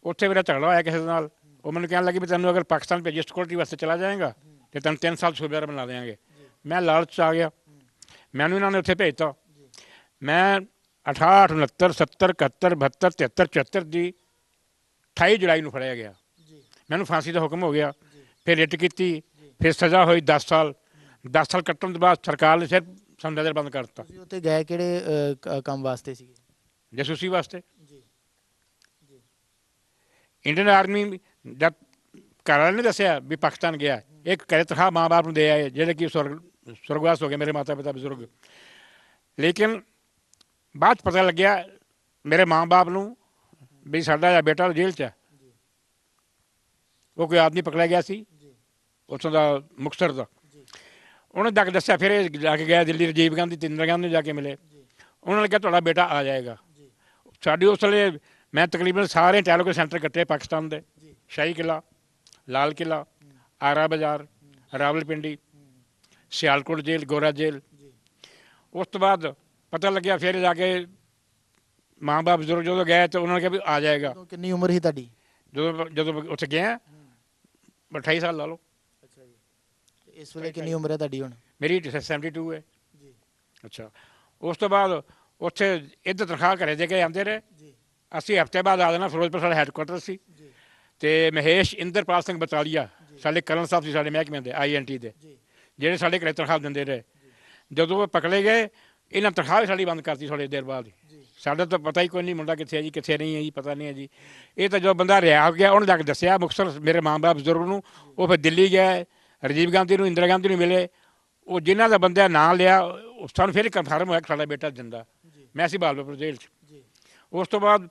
ਉੱਥੇ ਮੇਰਾ ਝਗੜਾ ਹੋਇਆ ਕਿਸੇ ਦੇ ਨਾਲ। ਉਹ ਮੈਨੂੰ ਕਹਿਣ ਲੱਗੇ ਵੀ ਤੈਨੂੰ ਅਗਰ ਪਾਕਿਸਤਾਨ ਭੇਜੀ ਸਿਕਿਉਰਿਟੀ ਵਾਸਤੇ ਚਲਾ ਜਾਏਗਾ ਤੇ ਤੈਨੂੰ 3 ਸਾਲ ਸੂਬੇਦਾਰ ਬਣਾ ਦੇਵਾਂਗੇ। ਮੈਂ ਲਾਲਚ 'ਚ ਆ ਗਿਆ। ਮੈਨੂੰ ਇਹਨਾਂ ਨੇ ਉੱਥੇ ਭੇਜਤਾ। ਮੈਂ 68 69 70 71 72 73 74 ਦੀ 28 ਜੁਲਾਈ ਨੂੰ ਫੜਿਆ ਗਿਆ। ਜੀ ਮੈਨੂੰ ਫਾਂਸੀ ਦਾ ਹੁਕਮ ਹੋ ਗਿਆ। ਫਿਰ ਰਿਟ ਕੀਤੀ, ਫਿਰ ਸਜ਼ਾ ਹੋਈ 10 ਸਾਲ। 10 ਸਾਲ ਕੱਟਣ ਤੋਂ ਬਾਅਦ ਸਰਕਾਰ ਨੇ ਫਿਰ ਸਾਨੂੰ ਨਜ਼ਰ ਬੰਦ ਕਰ ਦਿੱਤਾ ਤੁਸੀਂ ਉੱਥੇ ਗਏ ਕਿਹੜੇ ਕੰਮ ਵਾਸਤੇ ਸੀਗੇ? ਜਾਸੂਸੀ ਵਾਸਤੇ। ਜੀ ਜੀ ਇੰਡੀਅਨ ਆਰਮੀ ਜਦ ਘਰ ਵਾਲੇ ਨੇ ਦੱਸਿਆ ਵੀ ਪਾਕਿਸਤਾਨ ਗਿਆ, ਇੱਕ ਘਰੇ ਤਨਖਾਹ ਮਾਂ ਬਾਪ ਨੂੰ ਦੇ ਆਏ ਜਿਹੜੇ ਕਿ ਸੁਰਗਵਾਸ ਹੋ ਗਏ, ਮੇਰੇ ਮਾਤਾ ਪਿਤਾ ਬਜ਼ੁਰਗ। ਲੇਕਿਨ ਬਾਅਦ 'ਚ ਪਤਾ ਲੱਗਿਆ ਮੇਰੇ ਮਾਂ ਬਾਪ ਨੂੰ ਵੀ ਸਾਡਾ ਬੇਟਾ ਜੇਲ੍ਹ 'ਚ ਹੈ। ਉਹ ਕੋਈ ਆਦਮੀ ਪਕੜਿਆ ਗਿਆ ਸੀ ਉੱਥੋਂ ਦਾ, ਮੁਕਤਸਰ ਦਾ। ਉਹਨੇ ਜਾ ਕੇ ਦੱਸਿਆ। ਫਿਰ ਇਹ ਜਾ ਕੇ ਗਿਆ ਦਿੱਲੀ, ਰਾਜੀਵ ਗਾਂਧੀ ਤੇ ਇੰਦਰਾ ਗਾਂਧੀ ਨੂੰ ਜਾ ਕੇ ਮਿਲੇ। ਉਹਨਾਂ ਨੇ ਕਿਹਾ ਤੁਹਾਡਾ ਬੇਟਾ ਆ ਜਾਏਗਾ। ਸਾਡੀ ਉਸ ਵੇਲੇ ਮੈਂ ਤਕਰੀਬਨ ਸਾਰੇ ਟੈਲੋਕੇ ਸੈਂਟਰ ਕੱਟੇ ਪਾਕਿਸਤਾਨ ਦੇ। ਸ਼ਾਹੀ ਕਿਲਾ, ਲਾਲ ਕਿਲਾ, ਆਰਾ ਬਾਜ਼ਾਰ, ਰਾਵਲਪਿੰਡੀ, ਸਿਆਲਕੋਟ ਜੇਲ੍ਹ, ਗੋਰਾ ਜੇਲ੍ਹ। ਉਸ ਤੋਂ ਬਾਅਦ ਪਤਾ ਲੱਗਿਆ ਫਿਰ ਜਾ ਕੇ ਮਾਂ ਬਾਪ ਬਜ਼ੁਰਗ ਜਦੋਂ ਗਏ ਤਾਂ ਉਹਨਾਂ ਨੇ ਕਿਹਾ ਵੀ ਆ ਜਾਏਗਾ। ਕਿੰਨੀ ਉਮਰ ਸੀ ਤੁਹਾਡੀ ਜਦੋਂ ਉੱਥੇ ਗਏ 28 ਸਾਲ ਲਾ ਲਓ। ਅੱਛਾ ਜੀ। ਇਸ ਵੇਲੇ ਕਿੰਨੀ ਉਮਰ ਹੈ ਤੁਹਾਡੀ ਹੁਣ? ਮੇਰੀ 72 ਹੈ ਜੀ ਅੱਛਾ। ਉਸ ਤੋਂ ਬਾਅਦ ਉੱਥੇ ਇੱਧਰ ਤਨਖਾਹ ਘਰੇ ਦੇ ਕੇ ਆਉਂਦੇ ਰਹੇ। ਜੀ ਅਸੀਂ ਹਫ਼ਤੇ ਬਾਅਦ ਆ ਜਾਣਾ। ਫਿਰੋਜ਼ਪੁਰ ਸਾਡਾ ਹੈੱਡਕੁਆਟਰ ਸੀ। ਜੀ ਅਤੇ ਮਹੇਸ਼ ਇੰਦਰਪਾਲ ਸਿੰਘ ਬਤਾਲੀਆ ਸਾਡੇ ਕਰਨਲ ਸਾਹਿਬ ਸੀ, ਸਾਡੇ ਮਹਿਕਮੇ ਦੇ INT ਦੇ, ਜੀ ਜਿਹੜੇ ਸਾਡੇ ਘਰੇ ਤਨਖਾਹ ਦਿੰਦੇ ਰਹੇ। ਜਦੋਂ ਉਹ ਪਕੜੇ ਗਏ ਇਹਨਾਂ ਤਨਖਾਹ ਵੀ ਸਾਡੀ ਬੰਦ ਕਰਤੀ ਥੋੜ੍ਹੀ ਦੇਰ ਬਾਅਦ। ਸਾਡਾ ਤਾਂ ਪਤਾ ਹੀ ਕੋਈ ਨਹੀਂ ਮੁੰਡਾ ਕਿੱਥੇ ਹੈ ਜੀ, ਕਿੱਥੇ ਨਹੀਂ ਹੈ ਜੀ, ਪਤਾ ਨਹੀਂ ਹੈ ਜੀ। ਇਹ ਤਾਂ ਜਦੋਂ ਬੰਦਾ ਰਿਹਾ ਹੋ ਗਿਆ ਉਹਨੇ ਜਾ ਕੇ ਦੱਸਿਆ ਮੁਕਤਸਰ ਮੇਰੇ ਮਾਂ ਬਾਪ ਬਜ਼ੁਰਗ ਨੂੰ। ਉਹ ਫਿਰ ਦਿੱਲੀ ਗਏ, ਰਾਜੀਵ ਗਾਂਧੀ ਨੂੰ, ਇੰਦਰਾ ਗਾਂਧੀ ਨੂੰ ਮਿਲੇ। ਉਹ ਜਿਨ੍ਹਾਂ ਦਾ ਬੰਦਿਆਂ ਨਾਂ ਲਿਆ ਸਾਨੂੰ ਫਿਰ ਕਨਫਰਮ ਹੋਇਆ ਕਿ ਸਾਡਾ ਬੇਟਾ ਜਿੰਦਾ। ਮੈਂ ਸੀ ਬਾਲਪੁਰ ਜੇਲ੍ਹ 'ਚ। ਉਸ ਤੋਂ ਬਾਅਦ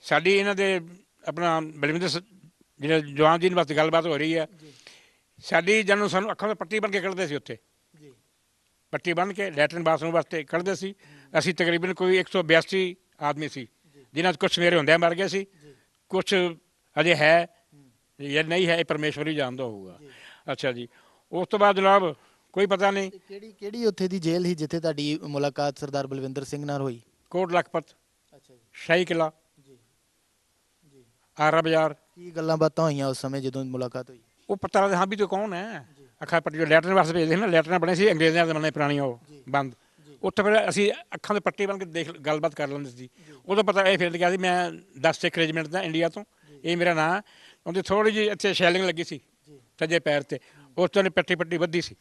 ਸਾਡੀ ਇਹਨਾਂ ਦੇ ਆਪਣਾ ਬਲਵਿੰਦਰ ਜਿਹੜੇ ਜਵਾਨ ਜੀ ਵਾਸਤੇ ਗੱਲਬਾਤ ਹੋ ਰਹੀ ਹੈ। ਸਾਡੀ ਜਦੋਂ ਸਾਨੂੰ ਅੱਖਾਂ ਤੋਂ ਪੱਟੀ ਬਣ ਕੇ ਕੱਢਦੇ ਸੀ ਉੱਥੇ, ਪੱਟੀ ਬੰਨ੍ਹ ਕੇ ਲੈਟਰਿਨ ਬਾਥਰੂਮ ਵਾਸਤੇ ਕੱਢਦੇ ਸੀ। ਅਸੀਂ ਤਕਰੀਬਨ ਕੋਈ 182 ਆਦਮੀ ਸੀ, ਜਿਨ੍ਹਾਂ 'ਚ ਕੁਛ ਮੇਰੇ ਹੁੰਦਿਆਂ ਮਰ ਗਏ ਸੀ, ਕੁਛ ਅਜੇ ਹੈ ਜਾਂ ਨਹੀਂ ਹੈ, ਇਹ ਪਰਮੇਸ਼ਵਰ ਹੀ ਜਾਣਦਾ ਹੋਊਗਾ। ਅੱਛਾ ਜੀ। ਉਸ ਤੋਂ ਬਾਅਦ ਜਨਾਬ ਕੋਈ ਪਤਾ ਨਹੀਂ। ਕਿਹੜੀ ਉੱਥੇ ਦੀ ਜੇਲ੍ਹ ਸੀ ਜਿੱਥੇ ਤੁਹਾਡੀ ਮੁਲਾਕਾਤ ਸਰਦਾਰ ਬਲਵਿੰਦਰ ਸਿੰਘ ਨਾਲ ਹੋਈ? ਕੋਟ ਲਖਪਤ, ਅੱਛਾ ਜੀ। ਸ਼ਾਹੀ ਕਿਲਾ, ਜੀ ਜੀ ਆਰਾ ਬਾਜ਼ਾਰ। ਕੀ ਗੱਲਾਂ ਬਾਤਾਂ ਹੋਈਆਂ ਉਸ ਸਮੇਂ ਜਦੋਂ ਮੁਲਾਕਾਤ ਹੋਈ? ਉਹ ਪਤਾ ਲੱਗਦਾ ਹਾਂ ਵੀ ਤੂੰ ਕੌਣ ਹੈ। ਅੱਖਾਂ ਪੱਟੀ ਲੈਟਰਨ ਵਾਸਤੇ ਭੇਜਦੇ ਸੀ ਨਾ, ਲੈਟਰਾਂ ਬਣੇ ਸੀ ਅੰਗਰੇਜ਼ਾਂ ਦੇ ਜ਼ਮਾਨੇ ਪੁਰਾਣੀਆਂ ਉਹ ਬੰਦ, ਉੱਥੇ ਫਿਰ ਅਸੀਂ ਅੱਖਾਂ ਦੇ ਪੱਟੀ ਬਣ ਕੇ ਦੇਖ ਗੱਲਬਾਤ ਕਰ ਲੈਂਦੇ ਸੀ। ਉਦੋਂ ਪਤਾ ਇਹ ਫਿਰ ਗਿਆ ਸੀ ਮੈਂ 10 ਸਿੱਖ ਰੈਜੀਮੈਂਟ ਦਾ ਇੰਡੀਆ ਤੋਂ, ਇਹ ਮੇਰਾ ਨਾਂ। ਉਹਦੀ ਥੋੜ੍ਹੀ ਜਿਹੀ ਇੱਥੇ ਸ਼ੈਲਿੰਗ ਲੱਗੀ ਸੀ ਸੱਜੇ ਪੈਰ 'ਤੇ, ਉਸ ਤੋਂ ਪੱਟੀ ਵੱਧੀ ਸੀ।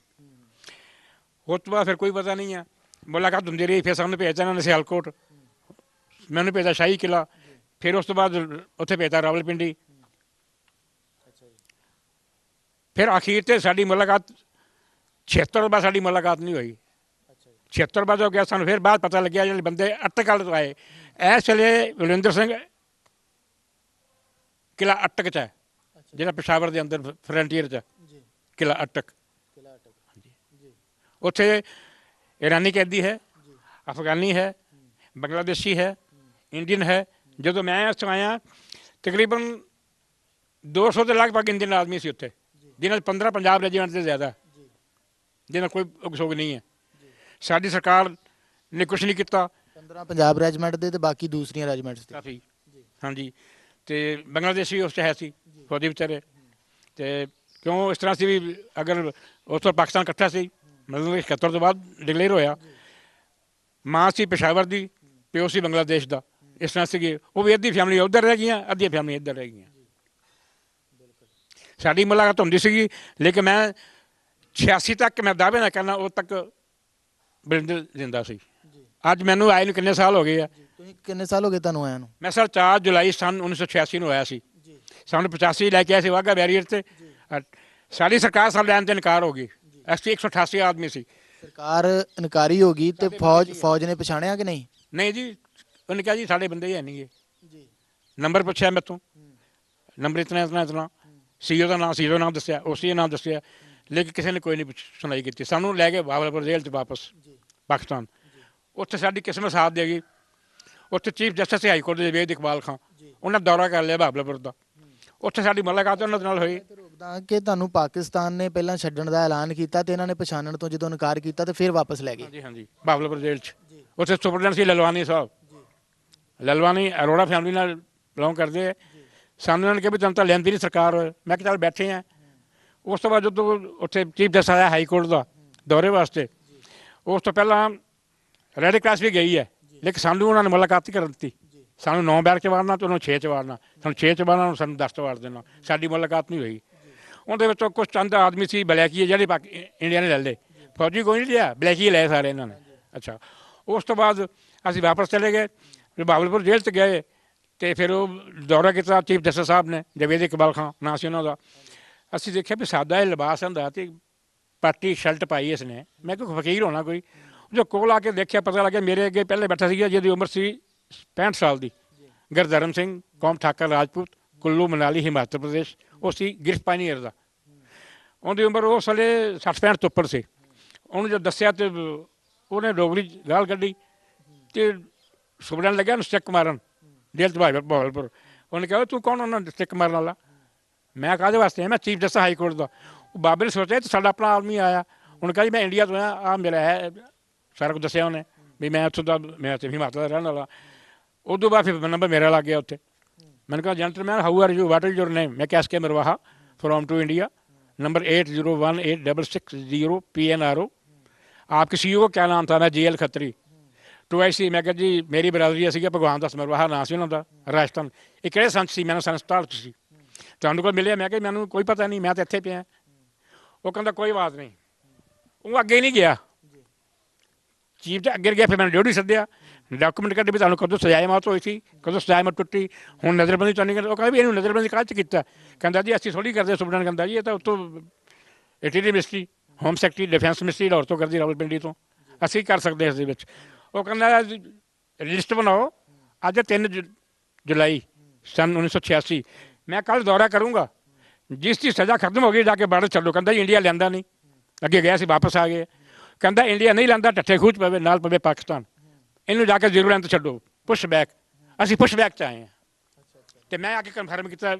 ਉਸ ਤੋਂ ਬਾਅਦ ਫਿਰ ਕੋਈ ਪਤਾ ਨਹੀਂ ਆ, ਮੁਲਾਕਾਤ ਹੁੰਦੀ ਰਹੀ। ਫਿਰ ਸਾਨੂੰ ਭੇਜਤਾ ਇਹਨਾਂ ਨੇ ਸਿਆਲਕੋਟ, ਮੈਨੂੰ ਭੇਜਿਆ ਸ਼ਾਹੀ ਕਿਲ੍ਹਾ, ਫਿਰ ਉਸ ਤੋਂ ਬਾਅਦ ਉੱਥੇ ਭੇਜਤਾ ਰਾਵਲਪਿੰਡੀ। ਫਿਰ ਅਖੀਰ 'ਤੇ ਸਾਡੀ ਮੁਲਾਕਾਤ 76 ਤੋਂ ਬਾਅਦ ਸਾਡੀ ਮੁਲਾਕਾਤ ਨਹੀਂ ਹੋਈ। 76 ਬਾਅਦ ਹੋ ਗਿਆ, ਸਾਨੂੰ ਫਿਰ ਬਾਅਦ ਪਤਾ ਲੱਗਿਆ ਜਿਹੜੇ ਬੰਦੇ ਅਟਕ ਤੋਂ ਆਏ। ਇਸ ਵੇਲੇ ਬਲਵਿੰਦਰ ਸਿੰਘ ਕਿਲ੍ਹਾ ਅਟਕ 'ਚ ਹੈ, ਜਿਹੜਾ ਪੇਸ਼ਾਵਰ ਦੇ ਅੰਦਰ ਫਰੰਟੀਅਰ 'ਚ ਕਿਲ੍ਹਾ ਅਟਕ। ਉੱਥੇ ਈਰਾਨੀ ਕੈਦੀ ਹੈ, ਅਫਗਾਨੀ ਹੈ, ਬੰਗਲਾਦੇਸ਼ੀ ਹੈ, ਇੰਡੀਅਨ ਹੈ। ਜਦੋਂ ਮੈਂ ਉੱਥੋਂ ਆਇਆ ਤਕਰੀਬਨ 200 ਦੇ ਲਗਭਗ ਇੰਡੀਅਨ ਆਦਮੀ ਸੀ ਉੱਥੇ, ਜਿਨ੍ਹਾਂ 'ਚ 15 ਪੰਜਾਬ ਰੈਜੀਮੈਂਟ ਤੋਂ ਜ਼ਿਆਦਾ, ਜਿਹਨਾਂ ਕੋਈ ਉਗਸੋਗ ਨਹੀਂ ਹੈ। ਸਾਡੀ ਸਰਕਾਰ ਨੇ ਕੁਛ ਨਹੀਂ ਕੀਤਾ। 15 ਪੰਜਾਬ ਰੈਜੀਮੈਂਟ ਦੇ ਤੇ ਬਾਕੀ ਦੂਸਰੀਆਂ ਰੈਜੀਮੈਂਟਸ ਦੇ ਕਾਫੀ, ਹਾਂਜੀ। ਅਤੇ ਬੰਗਲਾਦੇਸ਼ੀ ਉਸ 'ਚ ਹੈ ਸੀ ਫੌਜੀ ਵਿਚਾਰੇ। ਅਤੇ ਕਿਉਂ ਇਸ ਤਰ੍ਹਾਂ ਸੀ ਵੀ ਅਗਰ ਉੱਥੋਂ ਪਾਕਿਸਤਾਨ ਇਕੱਠਾ ਸੀ, ਮਤਲਬ 71 ਤੋਂ ਬਾਅਦ ਡਿਕਲੇਅਰ ਹੋਇਆ। ਮਾਂ ਸੀ ਪੇਸ਼ਾਵਰ ਦੀ, ਪਿਓ ਸੀ ਬੰਗਲਾਦੇਸ਼ ਦਾ, ਇਸ ਤਰ੍ਹਾਂ ਸੀਗੇ। ਉਹ ਵੀ ਅੱਧੀ ਫੈਮਿਲੀ ਉੱਧਰ ਰਹਿ ਗਈਆਂ, ਅੱਧੀਆਂ ਫੈਮਲੀਆਂ ਇੱਧਰ ਰਹਿ ਗਈਆਂ। ਸਾਡੀ ਮੁਲਾਕਾਤ ਹੁੰਦੀ ਸੀਗੀ, ਲੇਕਿਨ ਮੈਂ 86 ਤੱਕ ਮੈਂ ਦਾਅਵੇ ਨਾਲ ਕਰਨਾ ਉਦੋਂ ਤੱਕ ਬਲਵਿੰਦਰ ਜ਼ਿੰਦਾ ਸੀ। ਅੱਜ ਮੈਨੂੰ ਆਏ ਨੂੰ ਕਿੰਨੇ ਸਾਲ ਹੋ ਗਏ ਆ। ਤੁਸੀਂ ਕਿੰਨੇ ਸਾਲ ਹੋ ਗਏ ਤੁਹਾਨੂੰ ਆਇਆ ਨੂੰ? ਮੈਂ ਸਰ 4 ਜੁਲਾਈ ਸੰਨ 1986 ਨੂੰ ਆਇਆ ਸੀ। ਸਾਨੂੰ 85 ਲੈ ਕੇ ਆਏ ਸੀ ਵਾਹਗਾ ਬੈਰੀਅਰ 'ਤੇ। ਸਾਡੀ ਸਰਕਾਰ ਸਾਨੂੰ ਲੈਣ 'ਤੇ ਇਨਕਾਰ ਹੋ ਗਈ। ਅਸੀਂ 188 ਆਦਮੀ ਸੀ। ਸਰਕਾਰ ਇਨਕਾਰੀ ਹੋ ਗਈ ਤੇ ਫੌਜ ਨੇ ਪਛਾਣਿਆ ਕਿ ਨਹੀਂ? ਨਹੀਂ ਜੀ, ਉਹਨੇ ਕਿਹਾ ਜੀ ਸਾਡੇ ਬੰਦੇ ਹੀ ਹੈ ਨਹੀਂ ਗੇ। ਨੰਬਰ ਪੁੱਛਿਆ ਮੈਥੋਂ, ਨੰਬਰ ਇਤਨਾ ਸੀਓ ਦਾ ਨਾਮ ਦੱਸਿਆ, ਉਸੇ ਨਾਮ ਦੱਸਿਆ, ਲੇਕਿਨ ਕਿਸੇ ਨੇ ਕੋਈ ਨਹੀਂ ਸੁਣਾਈ ਕੀਤੀ। ਸਾਨੂੰ ਲੈ ਕੇ ਬਾਬਲਪੁਰ ਜੇਲ੍ਹ 'ਚ ਵਾਪਸ ਪਾਕਿਸਤਾਨ। ਉੱਥੇ ਸਾਡੀ ਕਿਸਮਤ ਸਾਥ ਦੇ ਗਈ। ਉੱਥੇ ਚੀਫ ਜਸਟਿਸ ਹਾਈ ਕੋਰਟ ਦੇ ਵੇਦ ਇਕਬਾਲ ਖਾਂ, ਉਹਨਾਂ ਦੌਰਾ ਕਰ ਲਿਆ ਬਾਬਲਪੁਰ ਦਾ। ਉੱਥੇ ਸਾਡੀ ਮੁਲਾਕਾਤ ਉਹਨਾਂ ਦੇ ਨਾਲ ਹੋਈ। ਕਿ ਤੁਹਾਨੂੰ ਪਾਕਿਸਤਾਨ ਨੇ ਪਹਿਲਾਂ ਛੱਡਣ ਦਾ ਐਲਾਨ ਕੀਤਾ ਤੇ ਇਹਨਾਂ ਨੇ ਪਛਾਣਨ ਤੋਂ ਜਦੋਂ ਇਨਕਾਰ ਕੀਤਾ ਤੇ ਫਿਰ ਵਾਪਸ ਲੈ ਗਏ। ਹਾਂਜੀ ਹਾਂਜੀ, ਬਾਬਲਪੁਰ ਜੇਲ੍ਹ 'ਚ। ਉੱਥੇ ਸੁਪਰਡੈਂਟ ਸੀ ਲਲਵਾਨੀ ਸਾਹਿਬ। ਲਲਵਾਨੀ ਅਰੋੜਾ ਫੈਮਿਲੀ ਨਾਲ ਬਿਲੋਂਗ ਕਰਦੇ ਹੈ। ਸਾਨੂੰ ਉਹਨਾਂ ਨੇ ਕਿਹਾ ਵੀ ਤੁਹਾਨੂੰ ਤਾਂ ਲੈਂਦੀ ਨਹੀਂ ਸਰਕਾਰ। ਮੈਂ ਕਿਹਾ ਚੱਲ ਬੈਠੇ ਹਾਂ। ਉਸ ਤੋਂ ਬਾਅਦ ਜਦੋਂ ਉੱਥੇ ਚੀਫ ਜਸਟਿਸ ਆਇਆ ਹਾਈ ਕੋਰਟ ਦਾ ਦੌਰੇ ਵਾਸਤੇ, ਉਸ ਤੋਂ ਪਹਿਲਾਂ ਰੈੱਡ ਕਰਾਸ ਵੀ ਗਈ ਹੈ, ਲੇਕਿਨ ਸਾਨੂੰ ਉਹਨਾਂ ਨੇ ਮੁਲਾਕਾਤ ਹੀ ਕਰਨ ਦਿੱਤੀ। ਸਾਨੂੰ 9 ਬੈਰਕ 'ਚ ਵਾਰਨਾ ਤੇ ਉਹਨੂੰ 6 'ਚ ਵਾਰਨਾ, ਸਾਨੂੰ 6 'ਚ ਵਾਰਨਾ, ਸਾਨੂੰ 10 'ਚ ਵਾਰ ਦੇਣਾ। ਸਾਡੀ ਮੁਲਾਕਾਤ ਨਹੀਂ ਹੋਈ। ਉਹਦੇ ਵਿੱਚੋਂ ਕੁਛ ਚੰਦ ਆਦਮੀ ਸੀ ਬਲੈਕੀ ਜਿਹੜੇ ਇੰਡੀਆ ਨੇ ਲੈ ਲਏ, ਫੌਜੀ ਕੋਈ ਨਹੀਂ ਲਿਆ, ਬਲੈਕੀ ਲਏ ਸਾਰੇ ਇਹਨਾਂ ਨੇ। ਅੱਛਾ, ਉਸ ਤੋਂ ਬਾਅਦ ਅਸੀਂ ਵਾਪਸ ਚਲੇ ਗਏ, ਬਾਬਲਪੁਰ ਜੇਲ੍ਹ 'ਚ ਗਏ ਅਤੇ ਫਿਰ ਉਹ ਦੌਰਾ ਕੀਤਾ ਚੀਫ ਜਸਟਿਸ ਸਾਹਿਬ ਨੇ, ਜਵੇਦ ਇਕਬਾਲ ਖਾਂ ਨਾਂ ਸੀ ਉਹਨਾਂ ਦਾ। ਅਸੀਂ ਦੇਖਿਆ ਵੀ ਸਾਦਾ ਇਹ ਲਿਬਾਸ ਹੁੰਦਾ ਅਤੇ ਪਾਟੀ ਸ਼ਰਟ ਪਾਈ ਇਸ ਨੇ। ਮੈਂ ਕੋਈ ਫਕੀਰ ਹੋਣਾ ਕੋਈ। ਜੋ ਕੋਲ ਆ ਕੇ ਦੇਖਿਆ, ਪਤਾ ਲੱਗਿਆ ਮੇਰੇ ਅੱਗੇ ਪਹਿਲੇ ਬੈਠਾ ਸੀਗਾ ਜਿਹਦੀ ਉਮਰ ਸੀ 65 ਸਾਲ ਦੀ, ਗੁਰਧਰਮ ਸਿੰਘ ਕੌਮ ਠਾਕਰ ਰਾਜਪੂਤ, ਕੁੱਲੂ ਮਨਾਲੀ ਹਿਮਾਚਲ ਪ੍ਰਦੇਸ਼। ਉਹ ਸੀ ਗਿਰਫ ਪਾਈਨੀਅਰ ਦਾ। ਉਹਦੀ ਉਮਰ ਉਸ ਵੇਲੇ 60-65 ਤੋਂ ਉੱਪਰ ਸੀ। ਉਹਨੂੰ ਜਦ ਦੱਸਿਆ ਤਾਂ ਉਹਨੇ ਡੋਗਰੀ ਗਾਲ ਕੱਢੀ ਅਤੇ ਸੁਪਰਡੈਂਟ ਲੱਗਿਆ ਉਹਨੂੰ ਸਟਿੱਕ ਮਾਰਨ ਜੇਲ੍ਹ 'ਚ ਬਹਾਵਲਪੁਰ। ਉਹਨੇ ਕਿਹਾ ਤੂੰ ਕੌਣ ਉਹਨਾਂ ਸਟਿੱਕ ਮਾਰਨ ਵਾਲਾ? ਮੈਂ ਕਾਹਦੇ ਵਾਸਤੇ ਆਇਆ? ਮੈਂ ਚੀਫ ਜਸਟਿਸ ਹਾਈ ਕੋਰਟ ਦਾ। ਉਹ ਬਾਬੇ ਨੇ ਸੋਚਿਆ ਤੇ ਸਾਡਾ ਆਪਣਾ ਆਦਮੀ ਆਇਆ। ਉਹਨੇ ਕਿਹਾ ਜੀ ਮੈਂ ਇੰਡੀਆ ਤੋਂ ਆਇਆ, ਮੇਰਾ ਹੈ ਸਾਰਾ ਕੁਝ ਦੱਸਿਆ ਉਹਨੇ ਵੀ ਮੈਂ ਉੱਥੋਂ ਦਾ, ਮੈਂ ਉੱਥੇ ਹਿਮਾਚਲ ਦਾ ਰਹਿਣ ਵਾਲਾ। ਉਦੋਂ ਬਾਅਦ ਫਿਰ ਨੰਬਰ ਮੇਰਾ ਲੱਗ ਗਿਆ ਉੱਥੇ। मैंने कहा gentleman how are you, what is your name? मैं कैस के Marwaha from to India, number 80186660 PNRO। आपके CEO को क्या नाम था? मैं JL खत्री। टू IC मैं कहा जी मेरी बरादरी असी भगवान दास मरवाहा नाम से उन्होंने राजस्थान। ये किहड़े संत सी? मैंने संत स्टार सी। तुहानू कोल मिले? मैं कहा मैनू कोई पता नहीं, मैं तो इत्थे पिया। वो कहता कोई बात नहीं। वो अगे नहीं गया, चीफ तो अगे गया। फिर मैंने ड्यूटी सद्या, डॉक्यूमेंट कड्ढे भी तुहानू कदों सजाए मौत होई सी, कदों सजाए मौत टुट्टी, हुण नज़रबंदी तो नहीं करते। वो कहता भी इहनू नज़रबंदी काहदे च कीता? कहंदा जी असीं थोड़ी करदे। सुपरडेंट कहंदा जी ये तो उत्तों interior ministry, home secretary, defence ministry Lahore तो करदी, रावलपिंडी तो असीं कर सकदे इस दे विच। वो कहंदा लिस्ट बनाओ, अज 3 जुलाई सन 1986। मैं कल दौरा करूँगा, जिसकी सज़ा खत्म हो गई जाके बार्डर छड्डो। कहंदा जी इंडिया लैंदा नहीं, अगे गया सी वापस आ गए। कहंदा इंडिया नहीं लैंदा, ढट्ठे खूह च पवे, नाल पवे पाकिस्तान। इनू जाके जीरो लाइन तो छड्डो, पुश बैक। असीं पुश बैक च आए हैं। तो मैं आके कन्फर्म किया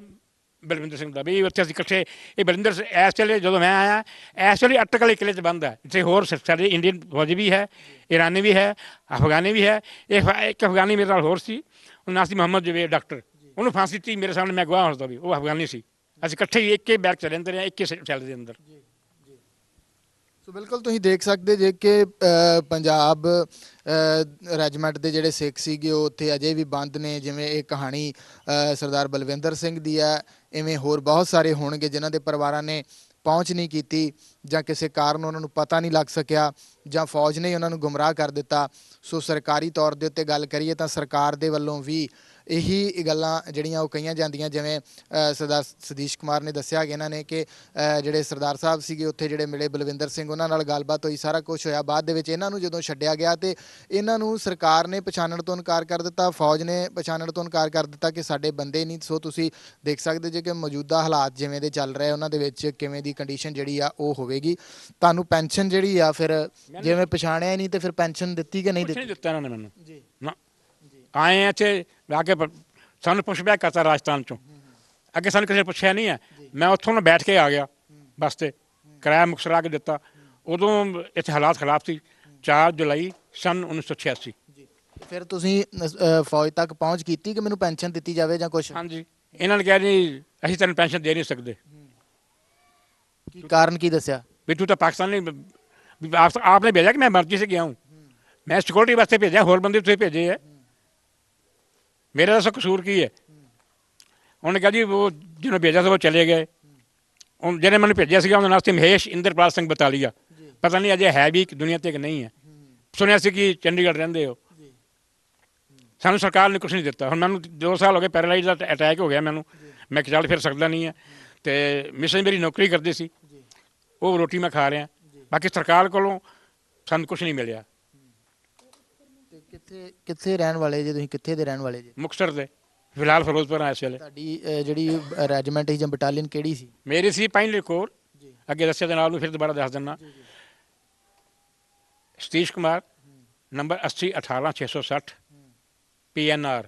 बलविंदर सिंह का भी उत्थे असीं इकट्ठे। ये बलविंदर इस वेले जो मैं आया, इस वेले अटक वाले किले च बंद है। इत्थे होर सारे इंडियन फौजी भी है, ईरानी भी है, अफगानी भी है। एक अफगानी मेरे नाल होर सी, उन्हें नाम सी मोहम्मद जवेद डॉक्टर। उन्होंने फांसी दी मेरे सामने, मैं गवाह उसका भी। वो अफगानी सी, ਅਸੀਂ ਇਕੱਠੇ ਹੀ ਇੱਕ ਹੀ ਬੈਗ 'ਚ ਰਹਿੰਦੇ ਰਹੇ, ਇੱਕ ਹੀ ਸੈੱਲ ਦੇ ਅੰਦਰ। ਸੋ ਬਿਲਕੁਲ ਤੁਸੀਂ ਦੇਖ ਸਕਦੇ ਜੇ ਕਿ ਪੰਜਾਬ ਰੈਜੀਮੈਂਟ ਦੇ ਜਿਹੜੇ ਸਿੱਖ ਸੀਗੇ ਉਹ ਉੱਥੇ ਅਜੇ ਵੀ ਬੰਦ ਨੇ। ਜਿਵੇਂ ਇਹ ਕਹਾਣੀ ਸਰਦਾਰ ਬਲਵਿੰਦਰ ਸਿੰਘ ਦੀ ਹੈ, ਇਵੇਂ ਹੋਰ ਬਹੁਤ ਸਾਰੇ ਹੋਣਗੇ ਜਿਨ੍ਹਾਂ ਦੇ ਪਰਿਵਾਰਾਂ ਨੇ ਪਹੁੰਚ ਨਹੀਂ ਕੀਤੀ, ਜਾਂ ਕਿਸੇ ਕਾਰਨ ਉਹਨਾਂ ਨੂੰ ਪਤਾ ਨਹੀਂ ਲੱਗ ਸਕਿਆ, ਜਾਂ ਫੌਜ ਨੇ ਉਹਨਾਂ ਨੂੰ ਗੁੰਮਰਾਹ ਕਰ ਦਿੱਤਾ। ਸੋ ਸਰਕਾਰੀ ਤੌਰ ਦੇ ਉੱਤੇ ਗੱਲ ਕਰੀਏ ਤਾਂ ਸਰਕਾਰ ਦੇ ਵੱਲੋਂ ਵੀ ਇਹੀ ਗੱਲਾਂ ਜਿਹੜੀਆਂ ਉਹ ਕਹੀਆਂ ਜਾਂਦੀਆਂ। ਜਿਵੇਂ ਸਰਦਾਰ ਸਤੀਸ਼ ਕੁਮਾਰ ਨੇ ਦੱਸਿਆ ਕਿ ਇਹਨਾਂ ਨੇ ਕਿ ਜਿਹੜੇ ਸਰਦਾਰ ਸਾਹਿਬ ਸੀਗੇ ਉੱਥੇ ਜਿਹੜੇ ਮਿਲੇ ਬਲਵਿੰਦਰ ਸਿੰਘ, ਉਹਨਾਂ ਨਾਲ ਗੱਲਬਾਤ ਹੋਈ, ਸਾਰਾ ਕੁਝ ਹੋਇਆ। ਬਾਅਦ ਦੇ ਵਿੱਚ ਇਹਨਾਂ ਨੂੰ ਜਦੋਂ ਛੱਡਿਆ ਗਿਆ ਤੇ ਇਹਨਾਂ ਨੂੰ ਸਰਕਾਰ ਨੇ ਪਛਾਣਨ ਤੋਂ ਇਨਕਾਰ ਕਰ ਦਿੱਤਾ, ਫੌਜ ਨੇ ਪਛਾਣਨ ਤੋਂ ਇਨਕਾਰ ਕਰ ਦਿੱਤਾ ਕਿ ਸਾਡੇ ਬੰਦੇ ਨਹੀਂ। ਸੋ ਤੁਸੀਂ ਦੇਖ ਸਕਦੇ ਜੇ ਕਿ ਮੌਜੂਦਾ ਹਾਲਾਤ ਜਿਵੇਂ ਦੇ ਚੱਲ ਰਹੇ ਉਹਨਾਂ ਦੇ ਵਿੱਚ ਕਿਵੇਂ ਦੀ ਕੰਡੀਸ਼ਨ ਜਿਹੜੀ ਆ ਉਹ ਹੋਵੇਗੀ। ਤੁਹਾਨੂੰ ਪੈਨਸ਼ਨ ਜਿਹੜੀ ਆ ਫਿਰ ਜਿਵੇਂ ਪਛਾਣਿਆ ਹੀ ਨਹੀਂ ਤੇ ਫਿਰ ਪੈਨਸ਼ਨ ਦਿੱਤੀ ਕਿ ਨਹੀਂ ਕੁਛ ਨਹੀਂ ਦਿੱਤੀ? ਦਿੱਤਾ ਇਹਨਾਂ ਨੇ ਮੈਨੂੰ ਜੀ ਨਾ। ਆਏ ਆ ਇੱਥੇ ਆ ਕੇ ਸਾਨੂੰ ਪੁੱਛ-ਬੈਕ ਕਰਤਾ ਰਾਜਸਥਾਨ ਚੋਂ, ਅੱਗੇ ਸਾਨੂੰ ਕਿਸੇ ਨੇ ਪੁੱਛਿਆ ਨਹੀਂ ਹੈ। ਮੈਂ ਉੱਥੋਂ ਨਾ ਬੈਠ ਕੇ ਆ ਗਿਆ ਬੱਸ 'ਤੇ, ਕਿਰਾਇਆ ਮੁਕਤਸਰ ਆ ਕੇ ਦਿੱਤਾ। ਉਦੋਂ ਇੱਥੇ ਹਾਲਾਤ ਖਰਾਬ ਸੀ। 4 ਜੁਲਾਈ ਸਨ 1986। ਫਿਰ ਤੁਸੀਂ ਫੌਜ ਤੱਕ ਪਹੁੰਚ ਕੀਤੀ ਕਿ ਮੈਨੂੰ ਪੈਨਸ਼ਨ ਦਿੱਤੀ ਜਾਵੇ ਜਾਂ ਕੁਝ? ਹਾਂਜੀ, ਇਹਨਾਂ ਨੇ ਕਿਹਾ ਜੀ ਅਸੀਂ ਤੈਨੂੰ ਪੈਨਸ਼ਨ ਦੇ ਨਹੀਂ ਸਕਦੇ। ਕੀ ਕਾਰਨ ਕੀ ਦੱਸਿਆ? ਵੀ ਤੂੰ ਤਾਂ ਪਾਕਿਸਤਾਨੀ आपने भेजा कि मैं मर्जी से गया हूँ, मैं सिक्योरिटी वास्ते भेजा, होर बंदे तुझे भेजे है, मेरा दसो कसूर की है। उन्होंने कहा जी वो जिन्होंने भेजा था वो चले गए। जिन्हें मैंने भेजा सीगा उन्होंने वास्ते महेश इंद्रपाल सिंह बटालिया, पता नहीं अजय है भी दुनिया ते कि नहीं है। सुनिया सी कि चंडीगढ़ रहिंदे हो। सानू सरकार ने कुछ नहीं दिता। हुण मैनू 2 साल हो गए, पैरालाइज का अटैक हो गया मैनू, मैं चल फिर सकदा नहीं है। तो मिशन मेरी नौकरी करती सी, वो रोटी मैं खा रहा। बाकी सरकार कोलों सानू कुछ नहीं मिलिया। ਕਿੱਥੇ ਰਹਿਣ ਵਾਲੇ ਜੇ ਤੁਸੀਂ? ਕਿੱਥੇ ਦੇ ਰਹਿਣ ਵਾਲੇ ਜੇ? मुक्तसर दे, फिलहाल फिरोजपुर हाँ इस वेले। ਤੁਹਾਡੀ ਜਿਹੜੀ ਰੈਜੀਮੈਂਟ ਸੀ ਜਾਂ ਬਟਾਲੀਅਨ ਕਿਹੜੀ ਸੀ? मेरी सी 5 कोर, अगे दस्या दे नाल नूं फिर दोबारा दस दिना। Satish Kumar, number 80 18 660 PNR,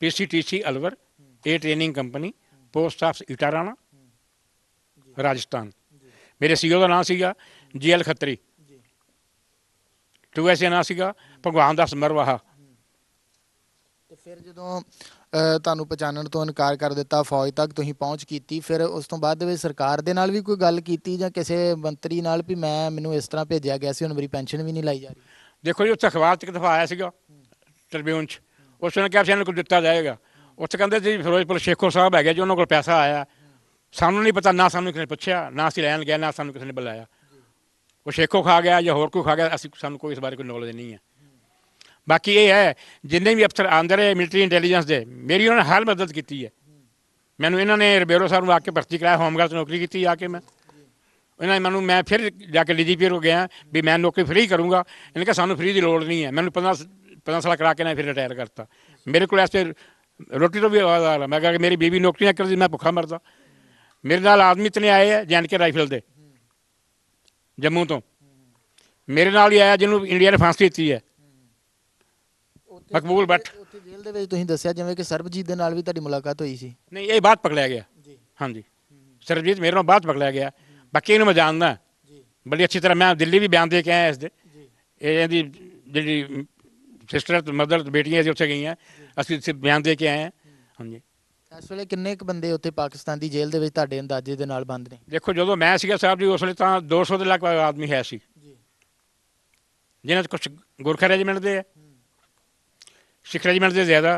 PCTC Alwar, A training company, post office Itarana, Rajasthan. मेरे सीओ का नाम सीगा GL खत्री, 2SA नाम सीगा भगवान दास मरवाहा। ਤੇ ਫਿਰ ਜਦੋਂ ਤੁਹਾਨੂੰ ਪਛਾਣਨ ਤੋਂ ਇਨਕਾਰ ਕਰ ਦਿੱਤਾ, ਫੌਜ ਤੱਕ ਤੁਸੀਂ ਪਹੁੰਚ ਕੀਤੀ, ਫਿਰ ਉਸ ਤੋਂ ਬਾਅਦ ਦੇ ਵਿੱਚ ਸਰਕਾਰ ਦੇ ਨਾਲ ਵੀ ਕੋਈ ਗੱਲ ਕੀਤੀ ਜਾਂ ਕਿਸੇ ਮੰਤਰੀ ਨਾਲ ਵੀ ਮੈਨੂੰ ਇਸ ਤਰ੍ਹਾਂ ਭੇਜਿਆ ਗਿਆ ਸੀ, ਹੁਣ ਮੇਰੀ ਪੈਨਸ਼ਨ ਵੀ ਨਹੀਂ ਲਾਈ ਜਾ ਰਹੀ? देखो जी, उत्थे अखबार च एक दफा आया सीगा ट्रिब्यून च, उसने कहा भी को दिता जाएगा। उत्थे कहते जी फिरोजपुर शेखो साहब है जी, उन्होंने को पैसा आया, सानू नहीं पता, ना सानू किसी ने पूछा, ना असीं लैन गए, ना सानू किसी ने बुलाया। वो शेखो खा गया या होर कोई खा गया, सानू कोई इस बारे कोई नॉलेज नहीं है। बाकी ये है जिन्ने भी अफसर आंदे रहे मिलिटरी इंटैलीजेंस दे, मेरी उन्होंने हर मदद की है। मैनू इन्होंने रिबेरो साहब ने आके भर्ती कराया, होमगार्ड नौकरी की आके इन्होंने मैनू, मैं फिर जाके DGP को गया भी मैं नौकरी फ्री करूँगा। इन्होंने कहा सानू फ्री की लोड़ नहीं है। मैंने 15 साल करा के ना फिर रिटायर करता। मेरे को ऐसे रोटी तो भी आवाज़ आ रहा, मैं कहा कि मेरी बीवी नौकरियाँ कर दी, मैं भुखा मरदा। मेरे नाल आदमी इतने आए हैं JNK राइफल दे जम्मू तो, मेरे नाल ही आया जिन्होंने इंडिया ने फांसी दी है, मकबूल भट्ट। ਉੱਥੇ ਜੇਲ੍ਹ ਦੇ ਵਿੱਚ ਤੁਸੀਂ ਦੱਸਿਆ ਜਿਵੇਂ ਕਿ ਸਰਬਜੀਤ ਦੇ ਨਾਲ ਵੀ ਤੁਹਾਡੀ ਮੁਲਾਕਾਤ ਹੋਈ ਸੀ? नहीं ये बात पकड़ाया गया। हाँ जी, सरबजीत मेरे नाल बात पकड़ाया गया। बाकी इन्होंने मैं जानदा बड़ी अच्छी तरह, मैं दिल्ली भी बयान दे के आया इसदे। ये जी सिस्टर मदर बेटियां उत्थे गई हैं, असं बयान दे के आए हैं। हाँ जी। ਇਸ ਵੇਲੇ ਕਿੰਨੇ ਕੁ ਬੰਦੇ ਉੱਥੇ ਪਾਕਿਸਤਾਨ ਦੀ ਜੇਲ੍ਹ ਦੇ ਵਿੱਚ ਤੁਹਾਡੇ ਅੰਦਾਜ਼ੇ ਦੇ ਨਾਲ ਬੰਦ ਨੇ? देखो जो मैं सीगा साहब जी उस वे तो 200 के लगभग आदमी है सी, जिन्हें कुछ गुरखा रेजीमेंट दे है, सिख रेजीमेंट दे ज़्यादा,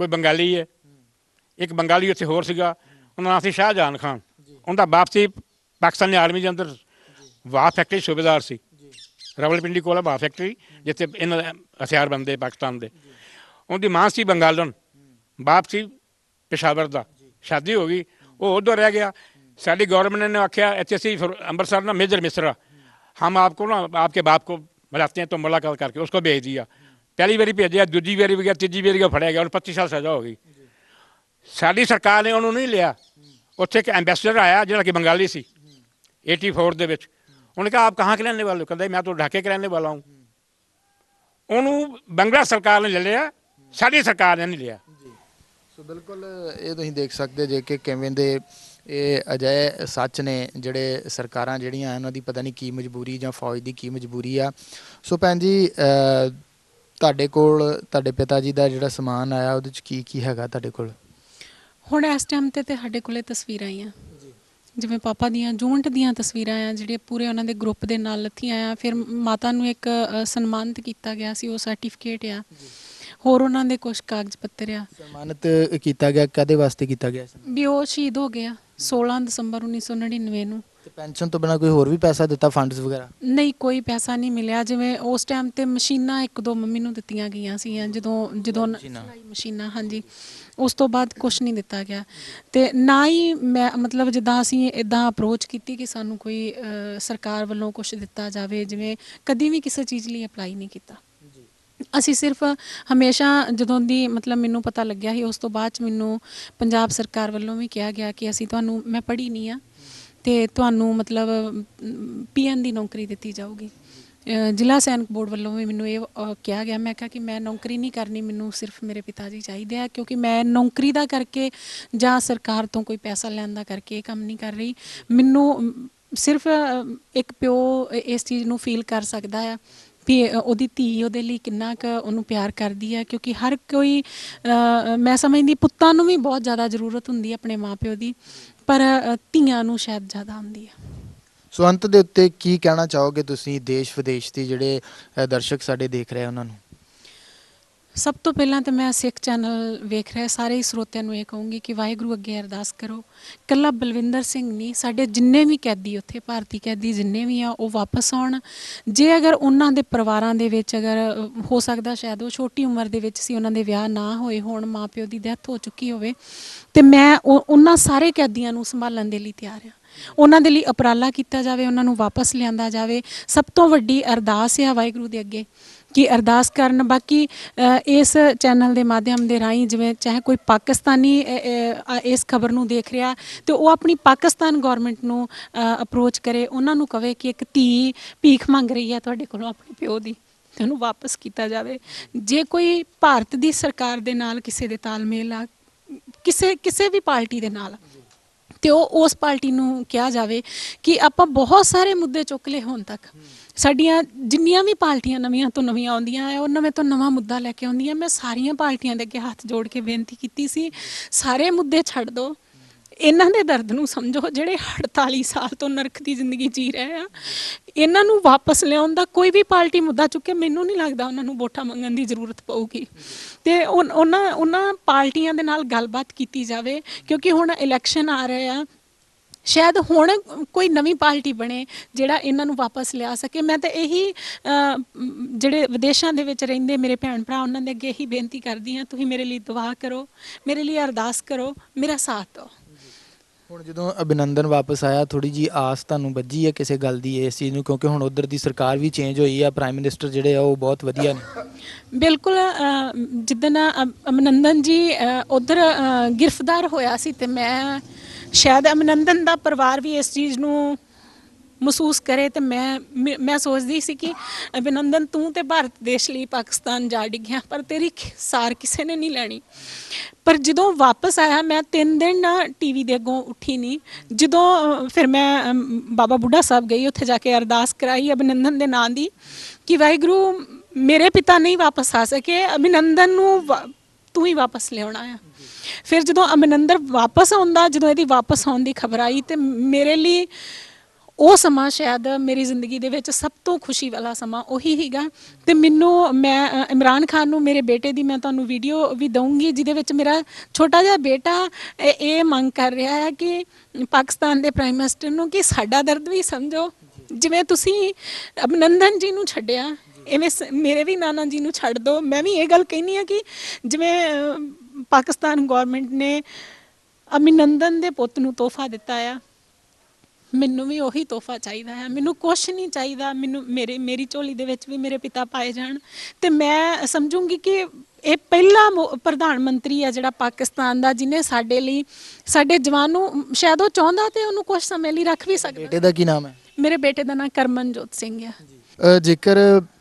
कोई बंगाली है। एक बंगाली उत्थे होर सीगा, उन्होंने नाम सी शाहजहान खान। उनका बाप सी पाकिस्तानी आर्मी के अंदर वाह फैक्ट्री सूबेदार सी, रावलपिंडी कोल वाह फैक्ट्री जिथे इन्होंने हथियार बनते पाकिस्तान के। उनकी मां सी बंगालन, बाप सी पेशावर का। शादी हो गई, वो उधर रह गया। साड़ी गौरमेंट ने आख्या इतने असी अमृतसर ना मेजर मिश्रा, हम आपको ना आपके बाप को बुलाते हैं, तो मुलाकात करके उसको भेज दिया। पहली बारी भेजा, दूजी बारी भी गया, तीजी बारी का फड़िया गया, उन्हें 25 साल सज़ा हो गई। साड़ी सरकार ने उन्होंने नहीं लिया। उत्थे एक एंबेसडर आया जो कि बंगाली सी 84 ਦੇ ਵਿੱਚ। उन्होंने कहा आप कहाँ के रहने वाले हो? कहते मैं तो ढाके के रहने वाला हूँ। उन्होंने बंगला सरकार ने ले लिया, साड़ी सरकार ने नहीं लिया। ਸੋ ਬਿਲਕੁਲ ਇਹ ਤੁਸੀਂ ਦੇਖ ਸਕਦੇ ਜੇ ਕਿ ਕਿਵੇਂ ਦੇ ਇਹ ਅਜਿਹੇ ਸੱਚ ਨੇ ਜਿਹੜੇ ਸਰਕਾਰਾਂ ਜਿਹੜੀਆਂ ਉਹਨਾਂ ਦੀ ਪਤਾ ਨਹੀਂ ਕੀ ਮਜਬੂਰੀ ਜਾਂ ਫੌਜ ਦੀ ਕੀ ਮਜਬੂਰੀ ਆ। ਸੋ ਭੈਣ ਜੀ ਤੁਹਾਡੇ ਕੋਲ ਤੁਹਾਡੇ ਪਿਤਾ ਜੀ ਦਾ ਜਿਹੜਾ ਸਮਾਨ ਆਇਆ ਉਹਦੇ 'ਚ ਕੀ ਕੀ ਹੈਗਾ ਤੁਹਾਡੇ ਕੋਲ? ਹੁਣ ਇਸ ਟਾਈਮ ਤੇ ਸਾਡੇ ਕੋਲੇ ਤਸਵੀਰਾਂ ਆਈਆਂ ਜਿਵੇਂ ਪਾਪਾ ਦੀਆਂ ਜੂਨਟ ਦੀਆਂ ਤਸਵੀਰਾਂ ਆ ਜਿਹੜੇ ਪੂਰੇ ਉਹਨਾਂ ਦੇ ਗਰੁੱਪ ਦੇ ਨਾਲ ਲੱਥੀਆਂ ਆ। ਫਿਰ ਮਾਤਾ ਨੂੰ ਇੱਕ ਸਨਮਾਨਿਤ ਕੀਤਾ ਗਿਆ ਸੀ, ਉਹ ਸਰਟੀਫਿਕੇਟ ਆ। ਹੋਰ ਉਹਨਾਂ ਦੇ ਕੁਝ ਕਾਗਜ਼ ਪੱਤਰ ਆ। ਸਨਮਾਨਿਤ ਕੀਤਾ ਗਿਆ, ਕਦੇ ਵਾਸਤੇ ਕੀਤਾ ਗਿਆ ਸੀ? ਵੀ ਉਹ ਸ਼ਹੀਦ ਹੋ ਗਿਆ 16 ਦਸੰਬਰ 1999 ਨੂੰ। ਤੇ ਪੈਨਸ਼ਨ ਤੋਂ ਬਿਨਾਂ ਕੋਈ ਹੋਰ ਵੀ ਪੈਸਾ ਦਿੱਤਾ, ਫੰਡਸ ਵਗੈਰਾ? ਨਹੀਂ, ਕੋਈ ਪੈਸਾ ਨਹੀਂ ਮਿਲਿਆ। ਜਿਵੇਂ ਉਸ ਟਾਈਮ ਤੇ ਮਸ਼ੀਨਾਂ ਇੱਕ ਦੋ ਮੰਮੀ ਨੂੰ ਦਿੱਤੀਆਂ ਗਈਆਂ ਸੀਗੀਆਂ, ਜਦੋਂ ਸਿਲਾਈ ਮਸ਼ੀਨਾਂ, ਹਾਂਜੀ। ਉਸ ਤੋਂ ਬਾਅਦ ਕੁਝ ਨਹੀਂ ਦਿੱਤਾ ਗਿਆ। ਤੇ ਨਾ ਹੀ ਮੈਂ ਮਤਲਬ ਜਿੱਦਾਂ ਅਸੀਂ ਇਦਾਂ ਅਪਰੋਚ ਕੀਤੀ ਕਿ ਸਾਨੂੰ ਕੋਈ ਸਰਕਾਰ ਵੱਲੋਂ ਕੁਝ ਦਿੱਤਾ ਜਾਵੇ, ਜਿਵੇਂ ਕਦੀ ਵੀ ਕਿਸੇ ਚੀਜ਼ ਲਈ ਅਪਲਾਈ ਨਹੀਂ ਕੀਤਾ। ਅਸੀਂ ਸਿਰਫ ਹਮੇਸ਼ਾ ਜਦੋਂ ਦੀ ਮਤਲਬ ਮੈਨੂੰ ਪਤਾ ਲੱਗਿਆ ਸੀ, ਉਸ ਤੋਂ ਬਾਅਦ ਚ ਮੈਨੂੰ ਪੰਜਾਬ ਸਰਕਾਰ ਵੱਲੋਂ ਵੀ ਕਿਹਾ ਗਿਆ ਕਿ ਅਸੀਂ ਤੁਹਾਨੂੰ, ਮੈਂ ਪੜ੍ਹੀ ਨਹੀਂ ਆ ਤੇ ਤੁਹਾਨੂੰ ਮਤਲਬ ਪੀਐਨ ਦੀ ਨੌਕਰੀ ਦਿੱਤੀ ਜਾਊਗੀ। ਜ਼ਿਲ੍ਹਾ ਸੈਨਿਕ ਬੋਰਡ ਵੱਲੋਂ ਵੀ ਮੈਨੂੰ ਇਹ ਕਿਹਾ ਗਿਆ। ਮੈਂ ਕਿਹਾ ਕਿ ਮੈਂ ਨੌਕਰੀ ਨਹੀਂ ਕਰਨੀ, ਮੈਨੂੰ ਸਿਰਫ ਮੇਰੇ ਪਿਤਾ ਜੀ ਚਾਹੀਦੇ ਆ, ਕਿਉਂਕਿ ਮੈਂ ਨੌਕਰੀ ਦਾ ਕਰਕੇ ਜਾਂ ਸਰਕਾਰ ਤੋਂ ਕੋਈ ਪੈਸਾ ਲੈਣ ਦਾ ਕਰਕੇ ਇਹ ਕੰਮ ਨਹੀਂ ਕਰ ਰਹੀ। ਮੈਨੂੰ ਸਿਰਫ ਇੱਕ ਪਿਓ ਇਸ ਚੀਜ਼ ਨੂੰ ਫੀਲ ਕਰ ਸਕਦਾ ਆ ਵੀ ਉਹਦੀ ਧੀ ਉਹਦੇ ਲਈ ਕਿੰਨਾ ਕੁ ਉਹਨੂੰ ਪਿਆਰ ਕਰਦੀ ਹੈ, ਕਿਉਂਕਿ ਹਰ ਕੋਈ ਮੈਂ ਸਮਝਦੀ ਪੁੱਤਾਂ ਨੂੰ ਵੀ ਬਹੁਤ ਜ਼ਿਆਦਾ ਜ਼ਰੂਰਤ ਹੁੰਦੀ ਹੈ ਆਪਣੇ ਮਾਂ-ਪਿਓ ਦੀ, ਪਰ ਧੀਆਂ ਨੂੰ ਸ਼ਾਇਦ ਜ਼ਿਆਦਾ ਹੁੰਦੀ ਹੈ। ਸੋ ਅੰਤ ਦੇ ਉੱਤੇ ਕੀ ਕਹਿਣਾ ਚਾਹੋਗੇ ਤੁਸੀਂ ਦੇਸ਼ ਵਿਦੇਸ਼ ਦੇ ਜਿਹੜੇ ਦਰਸ਼ਕ ਸਾਡੇ ਦੇਖ ਰਹੇ ਉਹਨਾਂ ਨੂੰ? ਸਭ ਤੋਂ ਪਹਿਲਾਂ ਤਾਂ ਮੈਂ ਸਿੱਖ ਚੈਨਲ ਵੇਖ ਰਿਹਾ ਸਾਰੇ ਸਰੋਤਿਆਂ ਨੂੰ ਇਹ ਕਹੂੰਗੀ ਕਿ ਵਾਹਿਗੁਰੂ ਅੱਗੇ ਅਰਦਾਸ ਕਰੋ। ਇਕੱਲਾ ਬਲਵਿੰਦਰ ਸਿੰਘ ਨਹੀਂ, ਸਾਡੇ ਜਿੰਨੇ ਵੀ ਕੈਦੀ ਉੱਥੇ ਭਾਰਤੀ ਕੈਦੀ ਜਿੰਨੇ ਵੀ ਆ ਉਹ ਵਾਪਸ ਆਉਣ। ਜੇ ਅਗਰ ਉਹਨਾਂ ਦੇ ਪਰਿਵਾਰਾਂ ਦੇ ਵਿੱਚ ਅਗਰ ਹੋ ਸਕਦਾ ਸ਼ਾਇਦ ਉਹ ਛੋਟੀ ਉਮਰ ਦੇ ਵਿੱਚ ਸੀ, ਉਹਨਾਂ ਦੇ ਵਿਆਹ ਨਾ ਹੋਏ ਹੋਣ, ਮਾਂ ਪਿਓ ਦੀ ਡੈਥ ਹੋ ਚੁੱਕੀ ਹੋਵੇ, ਤੇ ਮੈਂ ਉਹਨਾਂ ਸਾਰੇ ਕੈਦੀਆਂ ਨੂੰ ਸੰਭਾਲਣ ਦੇ ਲਈ ਤਿਆਰ ਹਾਂ। ਉਹਨਾਂ ਦੇ ਲਈ ਉਪਰਾਲਾ ਕੀਤਾ ਜਾਵੇ, ਉਹਨਾਂ ਨੂੰ ਵਾਪਸ ਲਿਆਂਦਾ ਜਾਵੇ। ਸਭ ਤੋਂ ਵੱਡੀ ਅਰਦਾਸ ਆ ਵਾਹਿਗੁਰੂ ਦੇ ਅੱਗੇ ਕਿ ਅਰਦਾਸ ਕਰਨ। ਬਾਕੀ ਇਸ ਚੈਨਲ ਦੇ ਮਾਧਿਅਮ ਦੇ ਰਾਹੀਂ ਜਿਵੇਂ ਚਾਹੇ ਕੋਈ ਪਾਕਿਸਤਾਨੀ ਇਸ ਖਬਰ ਨੂੰ ਦੇਖ ਰਿਹਾ ਤੇ ਉਹ ਆਪਣੀ ਪਾਕਿਸਤਾਨ ਗੌਰਮੈਂਟ ਨੂੰ ਅਪਰੋਚ ਕਰੇ, ਉਹਨਾਂ ਨੂੰ ਕਵੇ ਕਿ ਇੱਕ ਧੀ ਭੀਖ ਮੰਗ ਰਹੀ ਹੈ ਤੁਹਾਡੇ ਕੋਲੋਂ ਆਪਣੇ ਪਿਓ ਦੀ, ਤੇ ਉਹਨੂੰ ਵਾਪਸ ਕੀਤਾ ਜਾਵੇ। ਜੇ ਕੋਈ ਭਾਰਤ ਦੀ ਸਰਕਾਰ ਦੇ ਨਾਲ ਕਿਸੇ ਦੇ ਤਾਲਮੇਲ ਆ, ਕਿਸੇ ਵੀ ਪਾਰਟੀ ਦੇ ਨਾਲ, ਤੇ ਉਹ ਉਸ ਪਾਰਟੀ ਨੂੰ ਕਿਹਾ ਜਾਵੇ ਕਿ ਆਪਾਂ ਬਹੁਤ ਸਾਰੇ ਮੁੱਦੇ ਚੁੱਕ ਲਏ ਹੁਣ ਤੱਕ। ਸਾਡੀਆਂ ਜਿੰਨੀਆਂ ਵੀ ਪਾਰਟੀਆਂ ਨਵੀਆਂ ਤੋਂ ਨਵੀਆਂ ਆਉਂਦੀਆਂ ਆ, ਉਹ ਨਵੇਂ ਤੋਂ ਨਵਾਂ ਮੁੱਦਾ ਲੈ ਕੇ ਆਉਂਦੀਆਂ। ਮੈਂ ਸਾਰੀਆਂ ਪਾਰਟੀਆਂ ਦੇ ਅੱਗੇ ਹੱਥ ਜੋੜ ਕੇ ਬੇਨਤੀ ਕੀਤੀ ਸੀ, ਸਾਰੇ ਮੁੱਦੇ ਛੱਡ ਦਿਓ, ਇਹਨਾਂ ਦੇ ਦਰਦ ਨੂੰ ਸਮਝੋ ਜਿਹੜੇ 48 ਸਾਲ ਤੋਂ ਨਰਕ ਦੀ ਜ਼ਿੰਦਗੀ ਜੀ ਰਹੇ ਆ। ਇਹਨਾਂ ਨੂੰ ਵਾਪਸ ਲਿਆਉਣ ਦਾ ਕੋਈ ਵੀ ਪਾਰਟੀ ਮੁੱਦਾ ਚੁੱਕੇ, ਮੈਨੂੰ ਨਹੀਂ ਲੱਗਦਾ ਉਹਨਾਂ ਨੂੰ ਵੋਟਾਂ ਮੰਗਣ ਦੀ ਜ਼ਰੂਰਤ ਪਊਗੀ। ਤੇ ਉਹਨਾਂ ਪਾਰਟੀਆਂ ਦੇ ਨਾਲ ਗੱਲਬਾਤ ਕੀਤੀ ਜਾਵੇ, ਕਿਉਂਕਿ ਹੁਣ ਇਲੈਕਸ਼ਨ ਆ ਰਹੇ ਆ। ਸ਼ਾਇਦ ਹੁਣ ਕੋਈ ਨਵੀਂ ਪਾਰਟੀ ਬਣੇ ਜਿਹੜਾ ਇਹਨਾਂ ਨੂੰ ਵਾਪਸ ਲਿਆ ਸਕੇ। ਮੈਂ ਤਾਂ ਇਹੀ ਜਿਹੜੇ ਵਿਦੇਸ਼ਾਂ ਦੇ ਵਿੱਚ ਰਹਿੰਦੇ ਮੇਰੇ ਭੈਣ ਭਰਾ, ਉਹਨਾਂ ਦੇ ਅੱਗੇ ਇਹੀ ਬੇਨਤੀ ਕਰਦੀ ਹਾਂ, ਤੁਸੀਂ ਮੇਰੇ ਲਈ ਦੁਆ ਕਰੋ, ਮੇਰੇ ਲਈ ਅਰਦਾਸ ਕਰੋ, ਮੇਰਾ ਸਾਥ ਦਿਓ। ਹੁਣ ਜਦੋਂ ਅਭਿਨੰਦਨ ਵਾਪਸ ਆਇਆ, ਥੋੜੀ ਜੀ ਆਸ ਤੁਹਾਨੂੰ ਵੱਜੀ ਹੈ ਕਿਸੇ ਗੱਲ ਦੀ ਇਸ ਚੀਜ਼ ਨੂੰ, ਕਿਉਂਕਿ ਹੁਣ ਉਧਰ ਦੀ ਸਰਕਾਰ ਵੀ ਚੇਂਜ ਹੋਈ ਆ, ਪ੍ਰਾਈਮ ਮਿਨਿਸਟਰ ਜਿਹੜੇ ਆ ਉਹ ਬਹੁਤ ਵਧੀਆ ਨੇ? ਬਿਲਕੁਲ। ਜਿੱਦਣ ਅਭਿਨੰਦਨ ਜੀ ਉਧਰ ਗ੍ਰਿਫਤਾਰ ਹੋਇਆ ਸੀ, ਤੇ ਮੈਂ ਸ਼ਾਇਦ ਅਭਿਨੰਦਨ ਦਾ ਪਰਿਵਾਰ ਵੀ ਇਸ ਚੀਜ਼ ਨੂੰ ਮਹਿਸੂਸ ਕਰੇ, ਤੇ ਮੈਂ ਸੋਚਦੀ ਸੀ ਕਿ ਅਭਿਨੰਦਨ ਤੂੰ ਤੇ ਭਾਰਤ ਦੇਸ਼ ਲਈ ਪਾਕਿਸਤਾਨ ਜਾ ਡਿੱਗਿਆ, ਪਰ ਤੇਰੀ ਸਾਰ ਕਿਸੇ ਨੇ ਨਹੀਂ ਲੈਣੀ। ਪਰ ਜਦੋਂ ਵਾਪਸ ਆਇਆ, ਮੈਂ 3 ਦਿਨ ਨਾ ਟੀਵੀ ਦੇ ਅੱਗੋਂ ਉੱਠੀ ਨਹੀਂ। ਜਦੋਂ ਫਿਰ ਮੈਂ ਬਾਬਾ ਬੁੱਢਾ ਸਾਹਿਬ ਗਈ, ਉੱਥੇ ਜਾ ਕੇ ਅਰਦਾਸ ਕਰਾਈ ਅਭਿਨੰਦਨ ਦੇ ਨਾਂ ਦੀ ਕਿ ਵਾਹਿਗੁਰੂ ਮੇਰੇ ਪਿਤਾ ਨਹੀਂ ਵਾਪਸ ਆ ਸਕੇ, ਅਭਿਨੰਦਨ ਨੂੰ ਤੂੰ ਹੀ ਵਾਪਸ ਲਿਆਉਣਾ ਆ। ਫਿਰ ਜਦੋਂ ਅਭਿਨੰਦਨ ਵਾਪਸ ਆਉਂਦਾ, ਜਦੋਂ ਇਹਦੀ ਵਾਪਸ ਆਉਣ ਦੀ ਖਬਰ ਆਈ, ਤੇ ਮੇਰੇ ਲਈ ਉਹ ਸਮਾਂ ਸ਼ਾਇਦ ਮੇਰੀ ਜ਼ਿੰਦਗੀ ਦੇ ਵਿੱਚ ਸਭ ਤੋਂ ਖੁਸ਼ੀ ਵਾਲਾ ਸਮਾਂ ਉਹੀ ਸੀਗਾ। ਤੇ ਮੈਂ ਇਮਰਾਨ ਖਾਨ ਨੂੰ, ਮੇਰੇ ਬੇਟੇ ਦੀ ਮੈਂ ਤੁਹਾਨੂੰ ਵੀਡੀਓ ਵੀ ਦਊਂਗੀ, ਜਿਹਦੇ ਵਿੱਚ ਮੇਰਾ ਛੋਟਾ ਜਿਹਾ ਬੇਟਾ ਇਹ ਮੰਗ ਕਰ ਰਿਹਾ ਹੈ ਕਿ ਪਾਕਿਸਤਾਨ ਦੇ ਪ੍ਰਾਈਮ ਮਿਨਿਸਟਰ ਨੂੰ ਕਿ ਸਾਡਾ ਦਰਦ ਵੀ ਸਮਝੋ, ਜਿਵੇਂ ਤੁਸੀਂ ਅਭਿਨੰਦਨ ਜੀ ਨੂੰ ਛੱਡਿਆ, ਇਵੇਂ ਮੇਰੇ ਵੀ ਨਾਨਾ ਜੀ ਨੂੰ ਛੱਡ ਦਿਓ। ਮੈਂ ਵੀ ਇਹ ਗੱਲ ਕਹਿੰਦੀ ਹਾਂ ਕਿ ਜਿਵੇਂ ਪਾਕਿਸਤਾਨ ਗੌਰਮੈਂਟ ਨੇ ਅਭਿਨੰਦਨ ਦੇ ਪੁੱਤ ਨੂੰ ਤੋਹਫਾ ਦਿੱਤਾ ਆ, ਮੈਨੂੰ ਵੀ ਉਹੀ ਤੋਹਫਾ ਚਾਹੀਦਾ ਹੈ। ਮੈਨੂੰ ਕੁਛ ਨਹੀਂ ਚਾਹੀਦਾ, ਮੈਨੂੰ ਮੇਰੀ ਝੋਲੀ ਦੇ ਵਿੱਚ ਵੀ ਮੇਰੇ ਪਿਤਾ ਪਾਏ ਜਾਣ। ਤੇ ਮੈਂ ਸਮਝੂੰਗੀ ਕਿ ਇਹ ਪਹਿਲਾ ਪ੍ਰਧਾਨ ਮੰਤਰੀ ਆ ਜਿਹੜਾ ਪਾਕਿਸਤਾਨ ਦਾ, ਜਿਹਨੇ ਸਾਡੇ ਲਈ, ਸਾਡੇ ਜਵਾਨ ਨੂੰ, ਸ਼ਾਇਦ ਉਹ ਚਾਹੁੰਦਾ ਤੇ ਉਹਨੂੰ ਕੁਝ ਸਮੇਂ ਲਈ ਰੱਖ ਵੀ ਸਕਦਾ। ਬੇਟੇ ਦਾ ਕੀ ਨਾਮ ਹੈ? ਮੇਰੇ ਬੇਟੇ ਦਾ ਨਾਮ ਕਰਮਨਜੋਤ ਸਿੰਘ ਆ। ਜੇਕਰ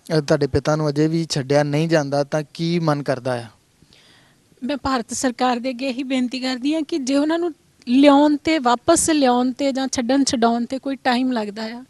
ਤੁਹਾਡੇ ਪਿਤਾ ਨੂੰ ਅਜੇ ਵੀ ਛੱਡਿਆ ਨਹੀਂ ਜਾਂਦਾ ਤਾਂ ਕੀ ਮਨ ਕਰਦਾ ਆ? ਮੈਂ ਭਾਰਤ ਸਰਕਾਰ ਦੇ ਅੱਗੇ ਇਹੀ ਬੇਨਤੀ ਕਰਦੀ ਹਾਂ ਕਿ ਜੇ ਉਹਨਾਂ ਨੂੰ ਲਿਆਉਣ ਤੇ, ਵਾਪਸ ਲਿਆਉਣ ਤੇ ਜਾਂ ਛਡਾਉਣ ਤੇ ਕੋਈ ਟਾਈਮ ਲੱਗਦਾ ਆ,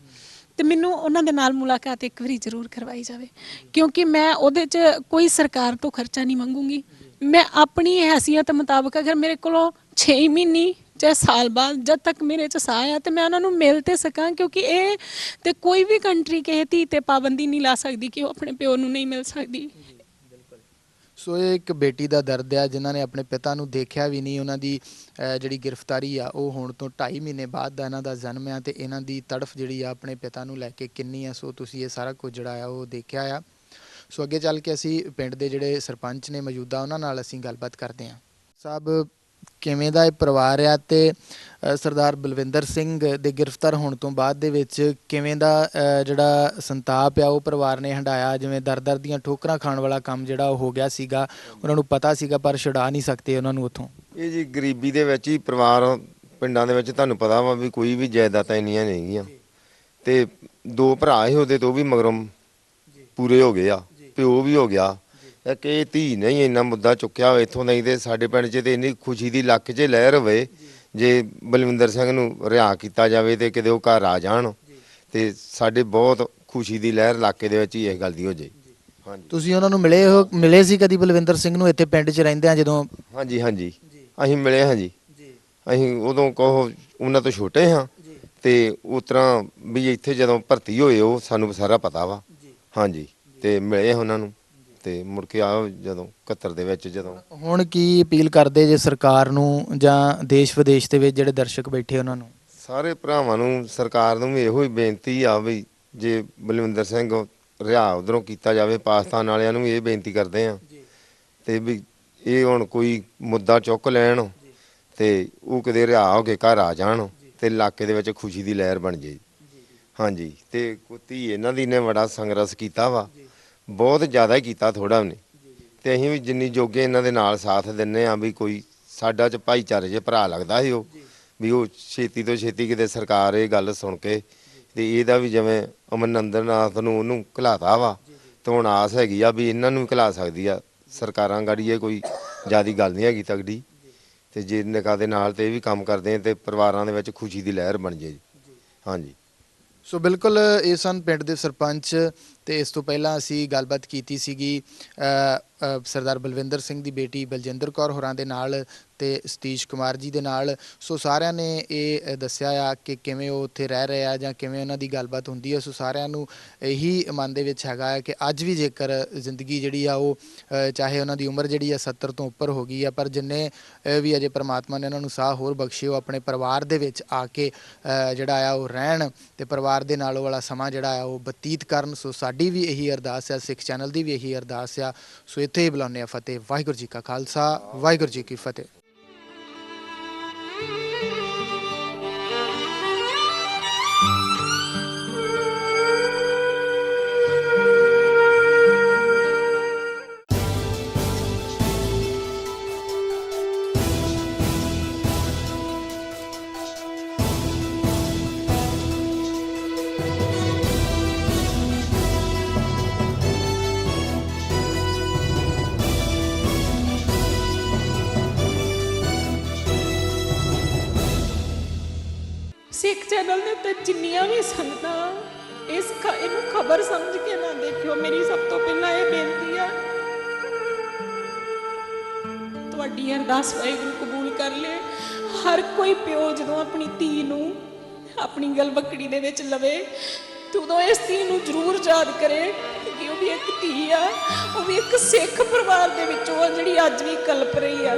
ਤੇ ਮੈਨੂੰ ਉਹਨਾਂ ਦੇ ਨਾਲ ਮੁਲਾਕਾਤ ਇੱਕ ਵਾਰੀ ਜ਼ਰੂਰ ਕਰਵਾਈ ਜਾਵੇ, ਕਿਉਂਕਿ ਮੈਂ ਉਹਦੇ 'ਚ ਕੋਈ ਸਰਕਾਰ ਤੋਂ ਖਰਚਾ ਨਹੀਂ ਮੰਗੂੰਗੀ। ਮੈਂ ਆਪਣੀ ਹੈਸੀਅਤ ਮੁਤਾਬਕ, ਅਗਰ ਮੇਰੇ ਕੋਲੋਂ 6 ਮਹੀਨੇ ਚਾਹੇ ਸਾਲ ਬਾਅਦ ਜਦ ਤੱਕ ਮੇਰੇ ਚ ਸਾਹ ਆ ਤੇ ਮੈਂ ਉਹਨਾਂ ਨੂੰ ਮਿਲ ਤੇ ਸਕਾਂ, ਕਿਉਂਕਿ ਇਹ ਤੇ ਕੋਈ ਵੀ ਕੰਟਰੀ ਕਿਸੇ ਧੀ ਤੇ ਪਾਬੰਦੀ ਨਹੀਂ ਲਾ ਸਕਦੀ ਕਿ ਉਹ ਆਪਣੇ ਪਿਓ ਨੂੰ ਨਹੀਂ ਮਿਲ ਸਕਦੀ। ਸੋ ਇਹ ਇੱਕ ਬੇਟੀ ਦਾ ਦਰਦ ਆ ਜਿਨ੍ਹਾਂ ਨੇ ਆਪਣੇ ਪਿਤਾ ਨੂੰ ਦੇਖਿਆ ਵੀ ਨਹੀਂ। ਉਹਨਾਂ ਦੀ ਜਿਹੜੀ ਗ੍ਰਿਫਤਾਰੀ ਆ ਉਹ ਹੋਣ ਤੋਂ 2.5 ਮਹੀਨੇ ਬਾਅਦ ਦਾ ਇਹਨਾਂ ਦਾ ਜਨਮ ਆ, ਤੇ ਇਹਨਾਂ ਦੀ ਤੜਫ ਜਿਹੜੀ ਆ ਆਪਣੇ ਪਿਤਾ ਨੂੰ ਲੈ ਕੇ ਕਿੰਨੀ ਆ। ਸੋ ਤੁਸੀਂ ਇਹ ਸਾਰਾ ਕੁਝ ਜਿਹੜਾ ਆ ਉਹ ਦੇਖਿਆ ਆ। ਸੋ ਅੱਗੇ ਚੱਲ ਕੇ ਅਸੀਂ ਪਿੰਡ ਦੇ ਜਿਹੜੇ ਸਰਪੰਚ ਨੇ ਮੌਜੂਦਾ ਉਹਨਾਂ ਨਾਲ ਅਸੀਂ ਗੱਲਬਾਤ ਕਰਦੇ ਹਾਂ। ਸਾਹਿਬ, ਕਿਵੇਂ ਦਾ ਇਹ ਪਰਿਵਾਰ ਆ ਤੇ ਸਰਦਾਰ ਬਲਵਿੰਦਰ ਸਿੰਘ ਦੇ ਗ੍ਰਿਫਤਾਰ ਹੋਣ ਤੋਂ ਬਾਅਦ ਦੇ ਵਿੱਚ ਕਿਵੇਂ ਦਾ ਜਿਹੜਾ ਸੰਤਾਪ ਆ ਉਹ ਪਰਿਵਾਰ ਨੇ ਹੰਢਾਇਆ? ਜਿਵੇਂ ਦਰ ਦੀਆਂ ਠੋਕਰਾਂ ਖਾਣ ਵਾਲਾ ਕੰਮ ਜਿਹੜਾ ਉਹ ਹੋ ਗਿਆ ਸੀਗਾ, ਉਹਨਾਂ ਨੂੰ ਪਤਾ ਸੀਗਾ ਪਰ ਛੁਡਾ ਨਹੀਂ ਸਕਦੇ ਉਹਨਾਂ ਨੂੰ ਉੱਥੋਂ। ਇਹ ਜੀ ਗਰੀਬੀ ਦੇ ਵਿੱਚ ਹੀ ਪਰਿਵਾਰ, ਪਿੰਡਾਂ ਦੇ ਵਿੱਚ ਤੁਹਾਨੂੰ ਪਤਾ ਵਾ ਵੀ ਕੋਈ ਵੀ ਜਾਇਦਾਦਾਂ ਇੰਨੀਆਂ ਨਹੀਂ ਗੀਆਂ, ਤੇ 2 ਭਰਾ ਸੀ ਉਹਦੇ ਤੋਂ ਵੀ ਮਗਰੋਂ ਪੂਰੇ ਹੋ ਗਏ ਆ, ਪਿਓ ਵੀ ਹੋ ਗਿਆ। ਇੱਕ ਇਹ ਧੀ ਨਹੀਂ ਇੰਨਾ ਮੁੱਦਾ ਚੁੱਕਿਆ ਹੋਇਆ ਇੱਥੋਂ, ਨਹੀਂ ਤੇ ਸਾਡੇ ਪਿੰਡ 'ਚ ਤੇ ਇੰਨੀ ਖੁਸ਼ੀ ਦੀ ਲੱਕ 'ਚ ਲਹਿਰ ਹੋਵੇ ਜੇ ਬਲਵਿੰਦਰ ਸਿੰਘ ਨੂੰ ਰਿਹਾ ਕੀਤਾ ਜਾਵੇ ਤੇ ਕਿਤੇ ਉਹ ਘਰ ਆ ਜਾਣ, ਤੇ ਸਾਡੇ ਬਹੁਤ ਖੁਸ਼ੀ ਦੀ ਲਹਿਰ ਇਲਾਕੇ ਦੇ ਵਿੱਚ ਹੀ ਇਸ ਗੱਲ ਦੀ ਹੋ ਜਾਏ। ਹਾਂਜੀ, ਤੁਸੀਂ ਉਹਨਾਂ ਨੂੰ ਮਿਲੇ ਸੀ ਕਦੀ ਬਲਵਿੰਦਰ ਸਿੰਘ ਨੂੰ ਇੱਥੇ ਪਿੰਡ 'ਚ ਰਹਿੰਦੇ ਆ ਜਦੋਂ? ਹਾਂਜੀ ਹਾਂਜੀ, ਅਸੀਂ ਮਿਲੇ ਹਾਂ ਜੀ। ਅਸੀਂ ਉਦੋਂ ਕਹੋ ਉਹਨਾਂ ਤੋਂ ਛੋਟੇ ਹਾਂ, ਤੇ ਉਸ ਤਰ੍ਹਾਂ ਵੀ ਇੱਥੇ ਜਦੋਂ ਭਰਤੀ ਹੋਏ ਉਹ ਸਾਨੂੰ ਸਾਰਾ ਪਤਾ ਵਾ। ਹਾਂਜੀ, ਤੇ ਮਿਲੇ ਉਹਨਾਂ ਨੂੰ, ਤੇ ਮੁੜ ਕੇ ਆਓ ਜਦੋਂ 71 ਦੇ ਵਿੱਚ। ਜਦੋਂ ਹੁਣ ਕੀ ਅਪੀਲ ਕਰਦੇ ਜੇ ਸਰਕਾਰ ਨੂੰ ਜਾਂ ਦੇਸ਼ ਵਿਦੇਸ਼ ਦੇ ਵਿੱਚ ਜਿਹੜੇ ਦਰਸ਼ਕ ਬੈਠੇ ਉਹਨਾਂ ਨੂੰ? ਸਾਰੇ ਭਰਾਵਾਂ ਨੂੰ, ਸਰਕਾਰ ਨੂੰ ਵੀ ਇਹੋ ਹੀ ਬੇਨਤੀ ਆ ਵੀ ਜੇ ਬਲਵਿੰਦਰ ਸਿੰਘ ਰਿਹਾ ਉਧਰੋਂ ਕੀਤਾ ਜਾਵੇ, ਪਾਕਿਸਤਾਨ ਵਾਲਿਆਂ ਨੂੰ ਵੀ ਇਹ ਬੇਨਤੀ ਕਰਦੇ ਆ ਤੇ ਵੀ ਇਹ ਹੁਣ ਕੋਈ ਮੁੱਦਾ ਚੁੱਕ ਲੈਣ ਤੇ ਉਹ ਕਿਤੇ ਰਿਹਾ ਹੋ ਕੇ ਘਰ ਆ ਜਾਣ ਤੇ ਇਲਾਕੇ ਦੇ ਵਿੱਚ ਖੁਸ਼ੀ ਦੀ ਲਹਿਰ ਬਣ ਜੇ। ਹਾਂਜੀ, ਤੇ ਧੀ ਇਹਨਾਂ ਦੀ ਨੇ ਬੜਾ ਸੰਘਰਸ਼ ਕੀਤਾ ਵਾ, ਬਹੁਤ ਜ਼ਿਆਦਾ ਹੀ ਕੀਤਾ, ਥੋੜਾ ਵੀ ਨਹੀਂ। ਤੇ ਅਸੀਂ ਵੀ ਜਿੰਨੀ ਜੋਗੇ ਇਹਨਾਂ ਦੇ ਨਾਲ ਸਾਥ ਦਿੰਨੇ ਆ ਵੀ ਕੋਈ ਸਾਡਾ ਚ ਭਾਈਚਾਰੇ 'ਚ ਭਰਾ ਲੱਗਦਾ ਸੀ ਉਹ, ਵੀ ਉਹ ਛੇਤੀ ਤੋਂ ਛੇਤੀ ਕਿਤੇ ਸਰਕਾਰ ਇਹ ਗੱਲ ਸੁਣ ਕੇ ਤੇ ਇਹਦਾ ਵੀ ਜਿਵੇਂ ਅਮਰਿੰਦਰ ਨਾਥ ਨੂੰ ਉਹਨੂੰ ਘਲਾਤਾ ਵਾ, ਤੇ ਹੁਣ ਆਸ ਹੈਗੀ ਆ ਵੀ ਇਹਨਾਂ ਨੂੰ ਵੀ ਘਲਾ ਸਕਦੀ ਆ ਸਰਕਾਰਾਂ ਗਾੜੀ। ਇਹ ਕੋਈ ਜ਼ਿਆਦੀ ਗੱਲ ਨਹੀਂ ਹੈਗੀ ਤਗੜੀ, ਤੇ ਜੇ ਨਿਕਾਹ ਦੇ ਨਾਲ ਤੇ ਇਹ ਵੀ ਕੰਮ ਕਰਦੇ ਆ ਤੇ ਪਰਿਵਾਰਾਂ ਦੇ ਵਿੱਚ ਖੁਸ਼ੀ ਦੀ ਲਹਿਰ ਬਣ ਜੇ। ਹਾਂਜੀ, ਸੋ ਬਿਲਕੁਲ ਇਹ ਸਨ ਪਿੰਡ ਦੇ ਸਰਪੰਚ, ਤੇ ਇਸ ਤੋਂ ਪਹਿਲਾਂ ਅਸੀਂ ਗੱਲਬਾਤ ਕੀਤੀ ਸੀਗੀ ਸਰਦਾਰ ਬਲਵਿੰਦਰ ਸਿੰਘ ਦੀ ਬੇਟੀ ਬਲਜਿੰਦਰ ਕੌਰ ਹੋਰਾਂ ਦੇ ਨਾਲ ਤੇ ਸਤੀਸ਼ ਕੁਮਾਰ ਜੀ ਦੇ ਨਾਲ। ਸੋ ਸਾਰਿਆਂ ਨੇ ਇਹ ਦੱਸਿਆ ਆ ਕਿ ਕਿਵੇਂ ਉਹ ਉੱਥੇ ਰਹਿ ਰਹੇ ਆ ਜਾਂ ਕਿਵੇਂ ਉਹਨਾਂ ਦੀ ਗੱਲਬਾਤ ਹੁੰਦੀ ਹੈ। ਸੋ ਸਾਰਿਆਂ ਨੂੰ ਇਹੀ ਮਨ ਦੇ ਵਿੱਚ ਹੈਗਾ ਹੈ ਕਿ ਅੱਜ ਵੀ ਜੇਕਰ ਜ਼ਿੰਦਗੀ ਜਿਹੜੀ ਆ ਉਹ ਚਾਹੇ ਉਹਨਾਂ ਦੀ ਉਮਰ ਜਿਹੜੀ ਆ 70 ਤੋਂ ਉੱਪਰ ਹੋ ਗਈ ਆ, ਪਰ ਜਿੰਨੇ ਵੀ ਅਜੇ ਪਰਮਾਤਮਾ ਨੇ ਉਹਨਾਂ ਨੂੰ ਸਾਹ ਹੋਰ ਬਖਸ਼ੇ, ਉਹ ਆਪਣੇ ਪਰਿਵਾਰ ਦੇ ਵਿੱਚ ਆ ਕੇ ਜਿਹੜਾ ਆ ਉਹ ਰਹਿਣ ਤੇ ਪਰਿਵਾਰ ਦੇ ਨਾਲ ਉਹ ਵਾਲਾ ਸਮਾਂ ਜਿਹੜਾ ਆ ਉਹ ਬਤੀਤ ਕਰਨ। ਸੋ ਸਾਡੀ ਵੀ ਇਹੀ ਅਰਦਾਸ ਆ, ਸਿੱਖ ਚੈਨਲ ਦੀ ਵੀ ਇਹੀ ਅਰਦਾਸ ਆ। ਸੋ ਇੱਥੇ ਹੀ ਬੁਲਾਉਂਦੇ ਆ ਫਤਿਹ। ਵਾਹਿਗੁਰੂ ਜੀ ਕਾ ਖਾਲਸਾ, ਵਾਹਿਗੁਰੂ ਜੀ ਕੀ ਫਤਿਹ। ਸਿੱਖ ਚੈਨਲ ਦੇ ਉੱਤੇ ਜਿੰਨੀਆਂ ਵੀ ਸੰਗਤਾਂ ਇਹਨੂੰ ਖਬਰ ਸਮਝ ਕੇ ਨਾ ਦੇਖਿਓ, ਮੇਰੀ ਸਭ ਤੋਂ ਪਹਿਲਾਂ ਇਹ ਬੇਨਤੀ ਆ, ਤੁਹਾਡੀ ਅਰਦਾਸ ਵਾਹਿਗੁਰੂ ਕਬੂਲ ਕਰ ਲੇ। ਹਰ ਕੋਈ ਪਿਓ ਜਦੋਂ ਆਪਣੀ ਧੀ ਨੂੰ ਆਪਣੀ ਗਲਵੱਕੜੀ ਦੇ ਵਿੱਚ ਲਵੇ ਤੇ ਉਦੋਂ ਇਸ ਧੀ ਨੂੰ ਜ਼ਰੂਰ ਯਾਦ ਕਰੇ ਕਿ ਉਹ ਵੀ ਇੱਕ ਧੀ ਆ, ਉਹ ਵੀ ਇੱਕ ਸਿੱਖ ਪਰਿਵਾਰ ਦੇ ਵਿੱਚੋਂ ਆ ਜਿਹੜੀ ਅੱਜ ਵੀ ਕਲਪ ਰਹੀ ਆ।